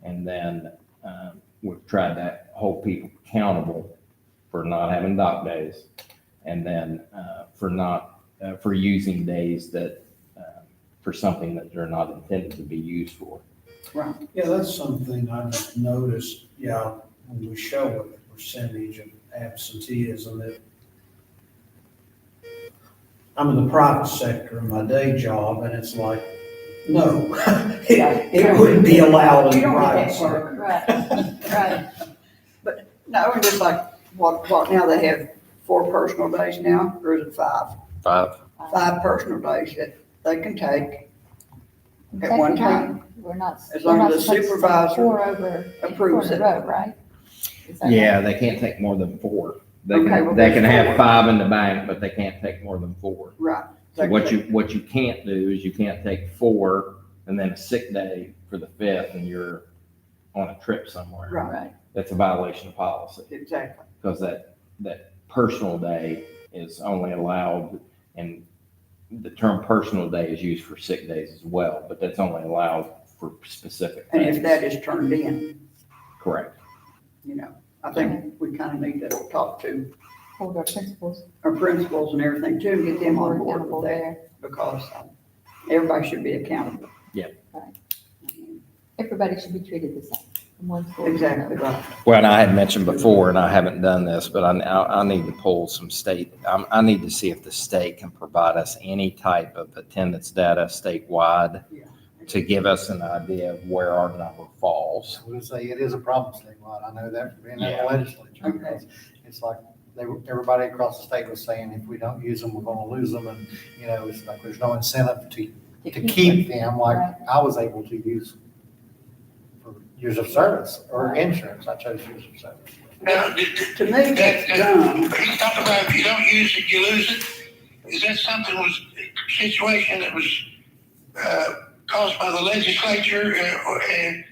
Speaker 8: And then we've tried to hold people accountable for not having dock days, and then for using days that, for something that they're not intended to be used for.
Speaker 9: right.
Speaker 12: Yeah, that's something I just noticed, when we show what the percentage of absenteeism, that I'm in the private sector in my day job, and it's like, no, it wouldn't be allowed in
Speaker 9: You
Speaker 12: the
Speaker 9: don't
Speaker 12: private
Speaker 9: get
Speaker 12: sector.
Speaker 9: that work.
Speaker 4: Right, right.
Speaker 9: No, and just like, what now they have 4 personal days now, or is it 5?
Speaker 8: 5.
Speaker 9: 5 personal days that they can take at one time.
Speaker 4: We're not.
Speaker 9: As
Speaker 4: we're
Speaker 9: long
Speaker 4: not
Speaker 9: as the
Speaker 4: supposed to take
Speaker 9: supervisor
Speaker 4: 4 over,
Speaker 9: approves
Speaker 4: 4 in
Speaker 9: it.
Speaker 4: a row, right? Is that
Speaker 8: Yeah,
Speaker 4: right?
Speaker 8: they can't take more than 4. They
Speaker 9: Okay,
Speaker 8: can,
Speaker 9: well,
Speaker 8: they can
Speaker 9: there's
Speaker 8: have
Speaker 9: 4.
Speaker 8: 5 in the bank, but they can't take more than 4.
Speaker 9: Right.
Speaker 8: So what you can't do is you can't take 4 and then a sick day for the 5th and you're on a trip somewhere.
Speaker 9: Right,
Speaker 8: That's a violation of policy
Speaker 9: exactly.
Speaker 8: because that personal day is only allowed, and the term personal day is used for sick days as well, but that's only allowed for specific
Speaker 9: And
Speaker 8: things.
Speaker 9: if that is turned in,
Speaker 8: Correct.
Speaker 9: you know, I think we kind of need to talk to
Speaker 4: Hold our principals.
Speaker 9: our principals and everything too, and get them on board
Speaker 4: Accountable
Speaker 9: with that,
Speaker 4: there.
Speaker 9: because everybody should be accountable.
Speaker 4: Everybody should be treated the same. from one school to
Speaker 9: Exactly
Speaker 4: another.
Speaker 9: right.
Speaker 8: Well, and I had mentioned before, and I haven't done this, but I need to pull some state, I need to see if the state can provide us any type of attendance data statewide to give us an idea of where our number falls.
Speaker 10: I would say it is a problem statewide. I know that from being in the
Speaker 8: Yeah.
Speaker 10: legislature. Because it's like, everybody across the state was saying, if we don't use them, we're gonna lose them. And, you know, it's like, there's no incentive to keep them like I was able to use for years of service or insurance. I chose years of service.
Speaker 13: Now,
Speaker 9: To me, that's dumb.
Speaker 13: he's talking about if you don't use it, you lose it. Is that something was, situation that was, caused by the legislature, and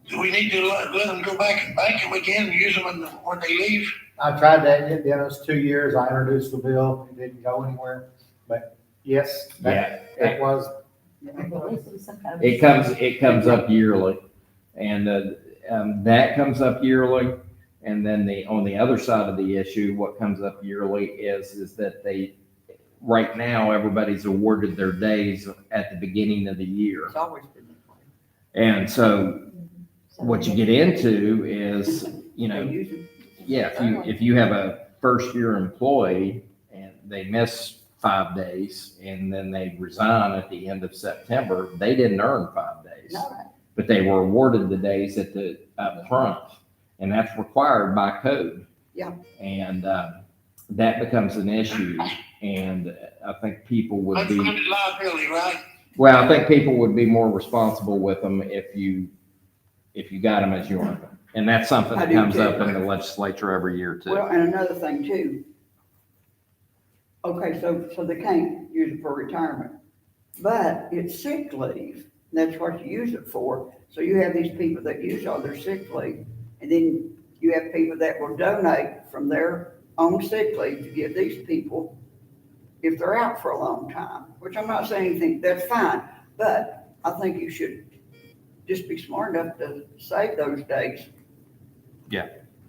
Speaker 13: do we need to let them go back and bank them again and use them when they leave?
Speaker 10: I tried that, it was 2 years. I introduced the bill. It didn't go anywhere. But yes, it was.
Speaker 8: It comes up yearly, and that comes up yearly. And then on the other side of the issue, what comes up yearly is that right now, everybody's awarded their days at the beginning of the year.
Speaker 9: It's always been that way.
Speaker 8: And so what you get into is,
Speaker 9: They use it.
Speaker 8: if you have a first year employee and they miss 5 days and then they resign at the end of September, they didn't earn 5 days.
Speaker 9: No.
Speaker 8: But they were awarded the days up front, and that's required by code.
Speaker 9: Yeah.
Speaker 8: And that becomes an issue, and I think people would be,
Speaker 13: Unfunded liability, right?
Speaker 8: well, I think people would be more responsible with them if you got them as you earned them. And that's something
Speaker 9: I
Speaker 8: that
Speaker 9: do
Speaker 8: comes
Speaker 9: too.
Speaker 8: up in the legislature every year too.
Speaker 9: Well, and another thing too. Okay, so they can't use it for retirement, but it's sick leave. That's what you use it for. So you have these people that use all their sick leave, and then you have people that will donate from their own sick leave to give these people if they're out for a long time, which I'm not saying anything, that's fine. But I think you should just be smart enough to save those days.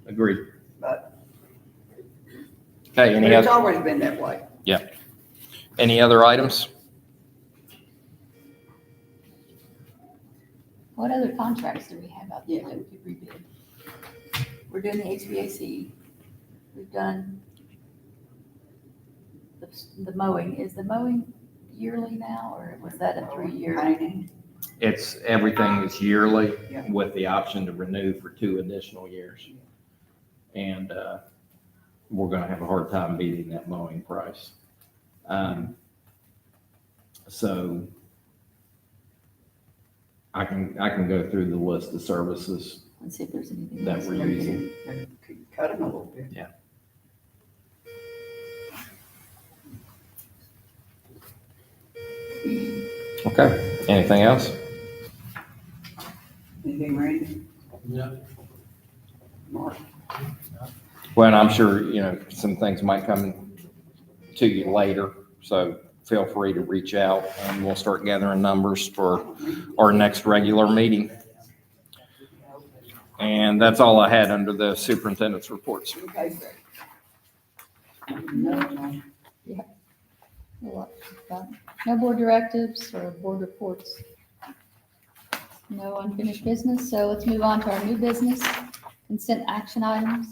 Speaker 8: Agreed.
Speaker 9: But
Speaker 8: Okay,
Speaker 9: it's always been that way.
Speaker 8: any other items?
Speaker 4: What other contracts do we have out there that we could rebid? We're doing the HVAC. We've done the mowing. Is the mowing yearly now, or was that a 3-year?
Speaker 9: Painting.
Speaker 8: It's, everything is yearly
Speaker 9: Yeah.
Speaker 8: with the option to renew for 2 additional years. And we're gonna have a hard time beating that mowing price. So I can go through the list of services
Speaker 4: Let's see if there's anything.
Speaker 8: that
Speaker 4: else.
Speaker 8: we're using.
Speaker 9: And cut them a little bit.
Speaker 8: Okay, anything else?
Speaker 9: Anything, Randy?
Speaker 11: Yeah.
Speaker 9: Mark?
Speaker 8: Well, and I'm sure, some things might come to you later, so feel free to reach out and we'll start gathering numbers for our next regular meeting. And that's all I had under the superintendent's reports.
Speaker 9: Okay, great.
Speaker 4: No board directives or board reports. No unfinished business, so let's move on to our new business, consent action items.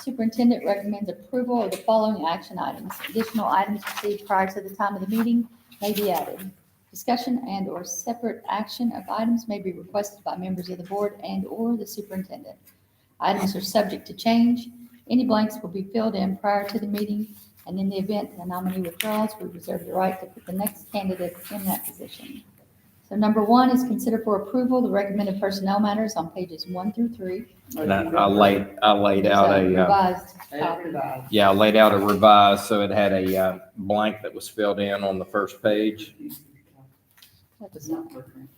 Speaker 4: Superintendent recommends approval of the following action items. Additional items received prior to the time of the meeting may be added. Discussion and/or separate action of items may be requested by members of the board and/or the superintendent. Items are subject to change. Any blanks will be filled in prior to the meeting, and in the event a nominee withdraws, we reserve the right to put the next candidate in that position. So number 1 is consider for approval the recommended personnel matters on pages 1 through 3.
Speaker 8: And I laid out a,
Speaker 4: Revised
Speaker 9: As
Speaker 4: copy.
Speaker 9: revised.
Speaker 8: yeah, I laid out a revised, so it had a blank that was filled in on the first page.
Speaker 4: That was
Speaker 9: It's not working.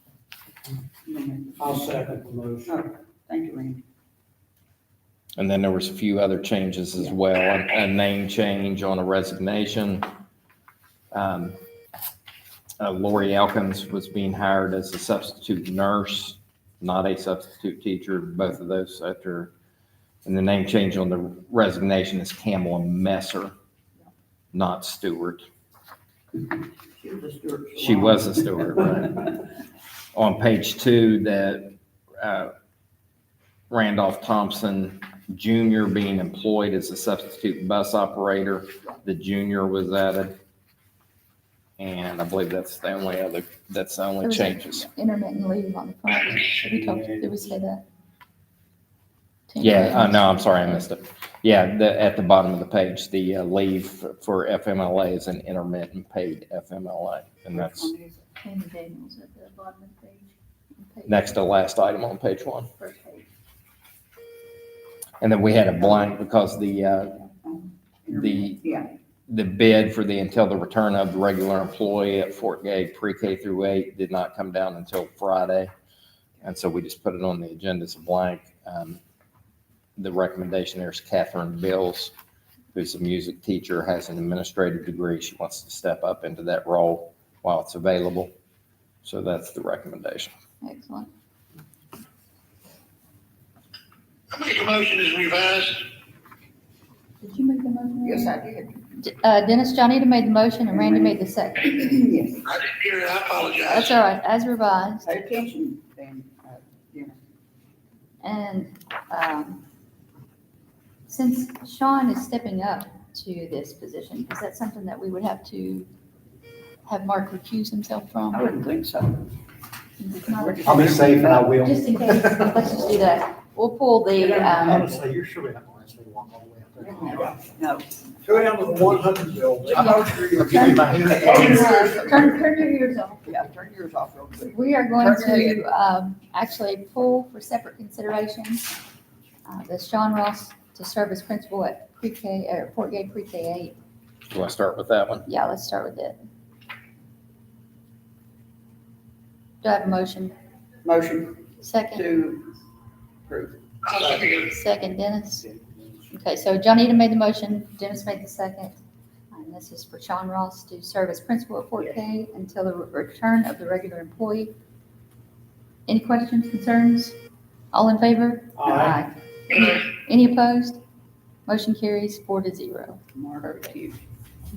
Speaker 12: I'll second the motion.
Speaker 9: Oh, thank you, Randy.
Speaker 8: And then there was a few other changes as well, a name change on a resignation. Lori Elkins was being hired as a substitute nurse, not a substitute teacher, both of those after. And the name change on the resignation is Kamala Messer, not Stewart.
Speaker 9: She was a steward. for
Speaker 8: She
Speaker 9: long.
Speaker 8: was a steward, right. On page 2, that Randolph Thompson Jr. being employed as a substitute bus operator, the junior was added. And I believe that's the only
Speaker 4: There was
Speaker 8: changes.
Speaker 4: Intermittent leave on the front. Did we say that?
Speaker 8: Yeah, no, I'm sorry, I missed it. Yeah, at the bottom of the page, the leave for FMLA is an intermittent paid FMLA, and that's
Speaker 4: Tammy Daniels at the bottom of the page.
Speaker 8: next to last item on page 1.
Speaker 4: First page.
Speaker 8: And then we had a blank because the
Speaker 9: Yeah,
Speaker 8: bid for until the return of the regular employee at Fort Gay pre-K through 8 did not come down until Friday. And so we just put it on the agenda as a blank. The recommendation there is Catherine Bills, who's a music teacher, has an administrative degree. She wants to step up into that role while it's available. So that's the recommendation.
Speaker 4: Excellent.
Speaker 13: I make a motion as revised.
Speaker 4: Did you make the motion?
Speaker 9: yes, I did.
Speaker 4: Dennis Johnita made the motion and Randy made the second.
Speaker 9: Yes,
Speaker 13: I didn't hear it, I apologize.
Speaker 4: That's all right, as revised.
Speaker 9: pay attention, then, yeah.
Speaker 4: And since Sean is stepping up to this position, is that something that we would have to have Mark recuse himself from?
Speaker 9: I wouldn't think so.
Speaker 4: It's not a-
Speaker 10: I'll be safe and I will.
Speaker 4: Just in case, let's just do that. We'll pull the,
Speaker 10: Honestly, you're sure not going to ask me to walk all the way up there.
Speaker 9: No.
Speaker 12: Go down to the 100 building.
Speaker 10: I'll give you my hand.
Speaker 4: turn your ears off.
Speaker 9: Yeah, turn yours off real quick.
Speaker 4: We are going
Speaker 9: Turn your
Speaker 4: to actually pull for separate consideration the Sean Ross to serve as principal at pre-K, or Fort Gay pre-K 8.
Speaker 8: Do you want to start with that one?
Speaker 4: Yeah, let's start with it. Do I have a motion?
Speaker 9: Motion
Speaker 4: Second,
Speaker 9: to approve.
Speaker 13: I'll second it.
Speaker 4: second, Dennis. Okay, so Johnita made the motion, Dennis made the second. And this is for Sean Ross to serve as principal at Fort K until the return of the regular employee. Any questions, concerns? All in favor?
Speaker 12: Aye.
Speaker 4: Any opposed? Motion carries 4-0.
Speaker 9: Mark, you.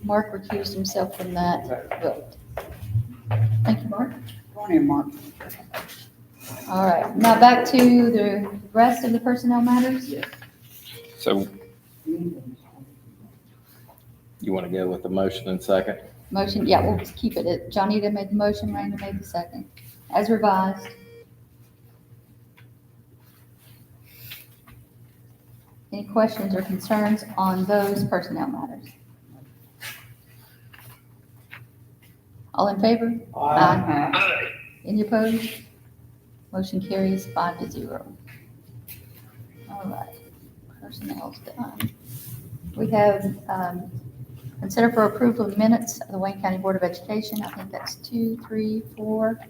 Speaker 4: Mark recused himself from that vote. Thank you, Mark.
Speaker 9: Go on in, Mark.
Speaker 4: All right, now back to the rest of the personnel matters.
Speaker 8: So you want to go with the motion and second?
Speaker 4: Motion, yeah, we'll just keep it. Johnita made the motion, Raina made the second, as revised. Any questions or concerns on those personnel matters? All in favor?
Speaker 12: Aye.
Speaker 13: Aye.
Speaker 4: Any opposed? Motion carries 5-0. All right, personnel's done. We have, consider for approval of minutes of the Wayne County Board of Education. I think that's 2, 3, 4,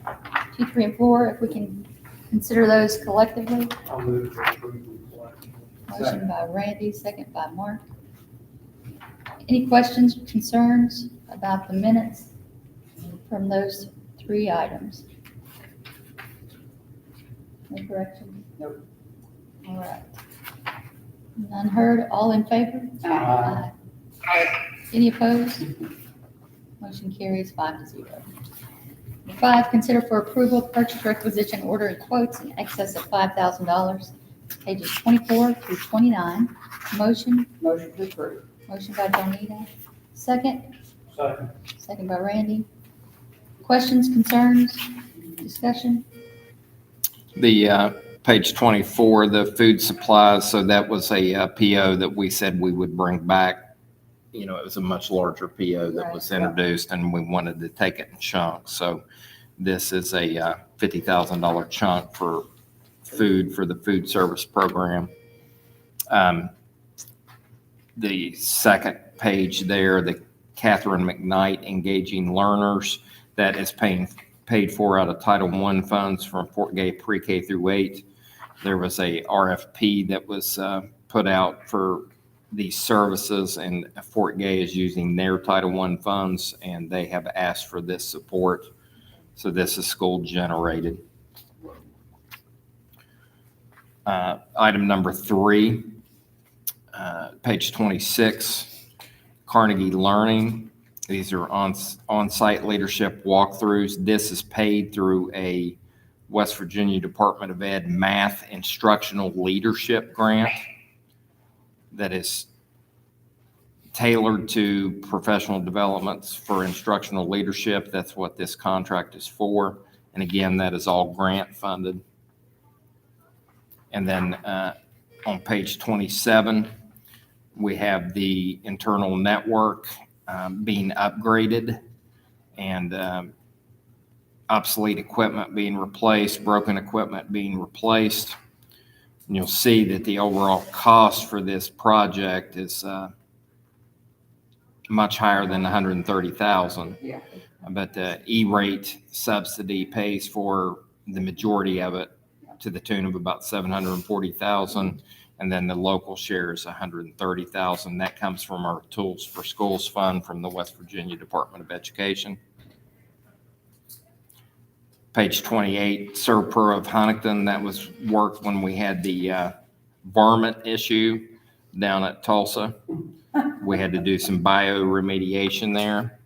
Speaker 4: 2, 3, and 4. If we can consider those collectively.
Speaker 12: I'll move to approve the collection.
Speaker 4: Motion by Randy, second by Mark. Any questions, concerns about the minutes from those 3 items? No corrections?
Speaker 9: Nope.
Speaker 4: All right. None heard, all in favor?
Speaker 12: Aye.
Speaker 13: Aye.
Speaker 4: Any opposed? Motion carries 5-0. Number 5, consider for approval purchase requisition order and quotes in excess of $5,000, pages 24 through 29. Motion,
Speaker 9: Motion to approve.
Speaker 4: motion by Jonita. Second,
Speaker 12: Second.
Speaker 4: second by Randy. Questions, concerns, discussion?
Speaker 8: The Page 24, the food supplies. So that was a PO that we said we would bring back. You know, it was a much larger PO that was introduced, and we wanted to take it in chunks. So this is a $50,000 chunk for food for the food service program. The second page there, the Catherine McKnight Engaging Learners, that is paid for out of Title I funds from Fort Gay Pre-K through 8. There was a RFP that was put out for these services, and Fort Gay is using their Title I funds, and they have asked for this support. So this is school generated. Item number 3, page 26, Carnegie Learning. These are on-site leadership walkthroughs. This is paid through a West Virginia Department of Ed Math Instructional Leadership Grant that is tailored to professional developments for instructional leadership. That's what this contract is for. And again, that is all grant funded. And then on page 27, we have the internal network being upgraded, and obsolete equipment being replaced, broken equipment being replaced. And you'll see that the overall cost for this project is much higher than $130,000.
Speaker 9: Yeah.
Speaker 8: But the E-rate subsidy pays for the majority of it to the tune of about $740,000. And then the local share is $130,000. That comes from our Tools for Schools fund from the West Virginia Department of Education. Page 28, Serpro of Huntington. That was work when we had the varmint issue down at Tulsa. We had to do some bioremediation there.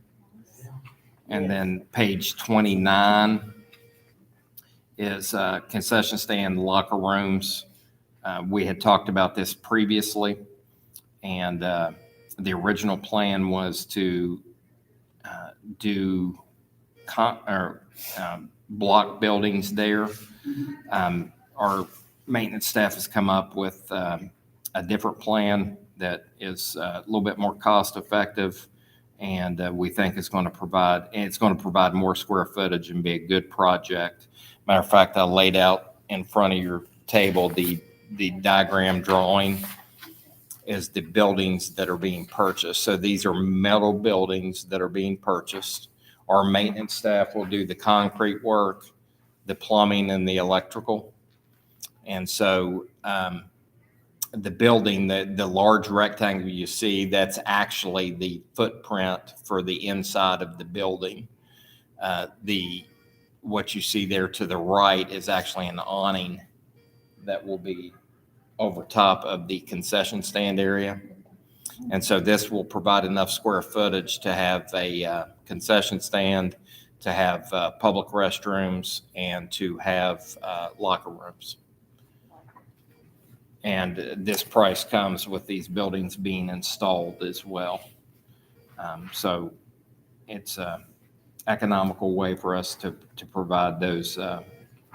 Speaker 8: And then page 29 is concession stand locker rooms. We had talked about this previously, and the original plan was to do block buildings there. Our maintenance staff has come up with a different plan that is a little bit more cost effective, and we think it's going to provide more square footage and be a good project. Matter of fact, I laid out in front of your table the diagram drawing is the buildings that are being purchased. So these are metal buildings that are being purchased. Our maintenance staff will do the concrete work, the plumbing, and the electrical. And so the building, the large rectangle you see, that's actually the footprint for the inside of the building. What you see there to the right is actually an awning that will be over top of the concession stand area. And so this will provide enough square footage to have a concession stand, to have public restrooms, and to have locker rooms. And this price comes with these buildings being installed as well. So it's an economical way for us to provide those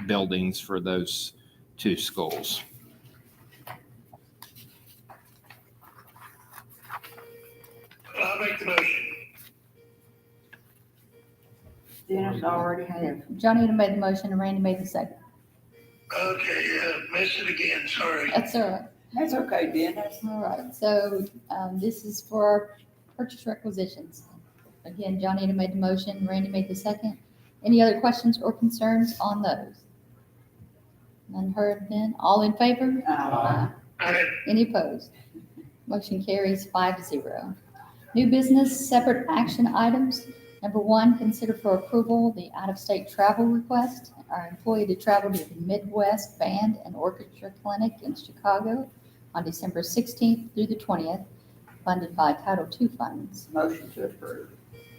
Speaker 8: buildings for those two schools.
Speaker 13: I'll make the motion.
Speaker 9: Dennis already has.
Speaker 4: Johnita made the motion and Randy made the second.
Speaker 13: Okay, missed it again, sorry.
Speaker 4: That's all right.
Speaker 9: That's okay, Dennis.
Speaker 4: All right, so this is for our purchase requisitions. Again, Johnita made the motion, Randy made the second. Any other questions or concerns on those? None heard, then. All in favor?
Speaker 13: Aye.
Speaker 4: Any opposed? Motion carries 5-0. New business, separate action items. Number 1, consider for approval the out-of-state travel request. Our employee to travel to the Midwest Band and Orchestra Clinic in Chicago on December 16th through the 20th, funded by Title II funds.
Speaker 9: Motion to approve.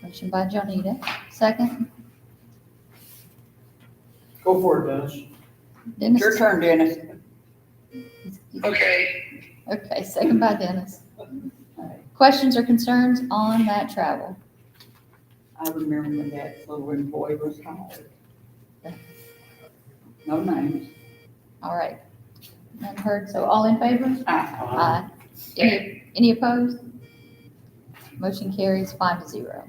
Speaker 4: Motion by Johnita, second.
Speaker 12: Go for it, Dennis.
Speaker 4: Dennis.
Speaker 9: Your turn, Dennis.
Speaker 13: Okay,
Speaker 4: Okay, second by Dennis. Questions or concerns on that travel?
Speaker 9: I remember when that little employee was hired. No names.
Speaker 4: All right. None heard, so all in favor? Aye. Any opposed? Motion carries 5-0.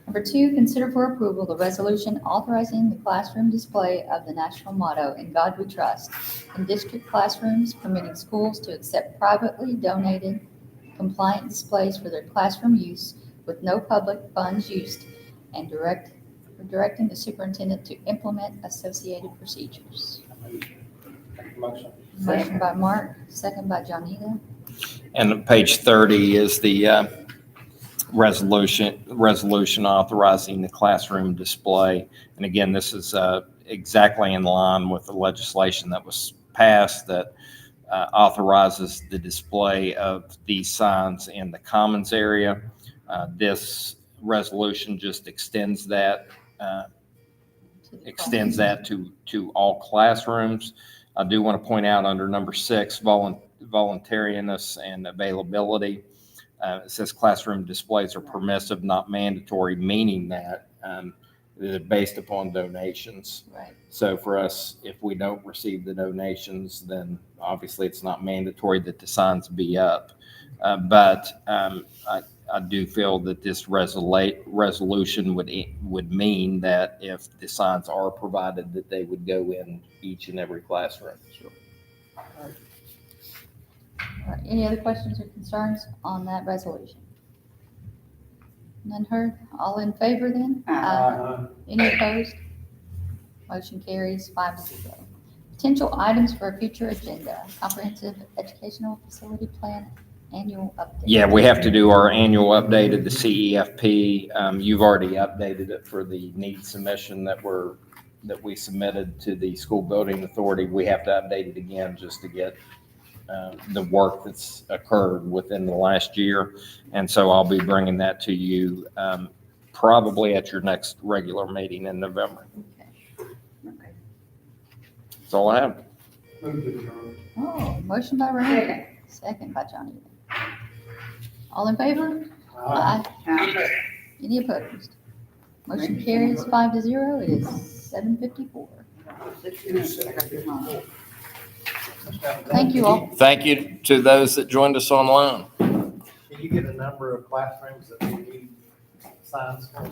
Speaker 4: Number 2, consider for approval the resolution authorizing the classroom display of the national motto, "In God We Trust," in district classrooms, permitting schools to accept privately donated compliant displays for their classroom use with no public funds used, and directing the superintendent to implement associated procedures.
Speaker 10: Make a motion.
Speaker 4: Motion by Mark, second by Johnita.
Speaker 8: And page 30 is the resolution authorizing the classroom display. And again, this is exactly in line with the legislation that was passed that authorizes the display of these signs in the commons area. This resolution just extends that to all classrooms. I do want to point out under number 6, voluntariness and availability. It says classroom displays are permissive, not mandatory, meaning that they're based upon donations.
Speaker 4: Right.
Speaker 8: So for us, if we don't receive the donations, then obviously it's not mandatory that the signs be up. But I do feel that this resolution would mean that if the signs are provided, that they would go in each and every classroom.
Speaker 4: Sure. All right. Any other questions or concerns on that resolution? None heard? All in favor then? Any opposed? Motion carries 5-0. Potential items for a future agenda, comprehensive educational facility plan, annual update.
Speaker 8: Yeah, we have to do our annual update of the CEFP. You've already updated it for the need submission that we submitted to the school building authority. We have to update it again just to get the work that's occurred within the last year. And so I'll be bringing that to you probably at your next regular meeting in November.
Speaker 4: Okay.
Speaker 8: That's all I have.
Speaker 12: Move to adjourn.
Speaker 4: Oh, motion by Randy, second by Johnny. All in favor? Aye.
Speaker 13: Okay.
Speaker 4: Any opposed? Motion carries 5-0. It is 7:54. Thank you all.
Speaker 8: Thank you to those that joined us online.
Speaker 10: Can you get a number of classrooms that we need signs for?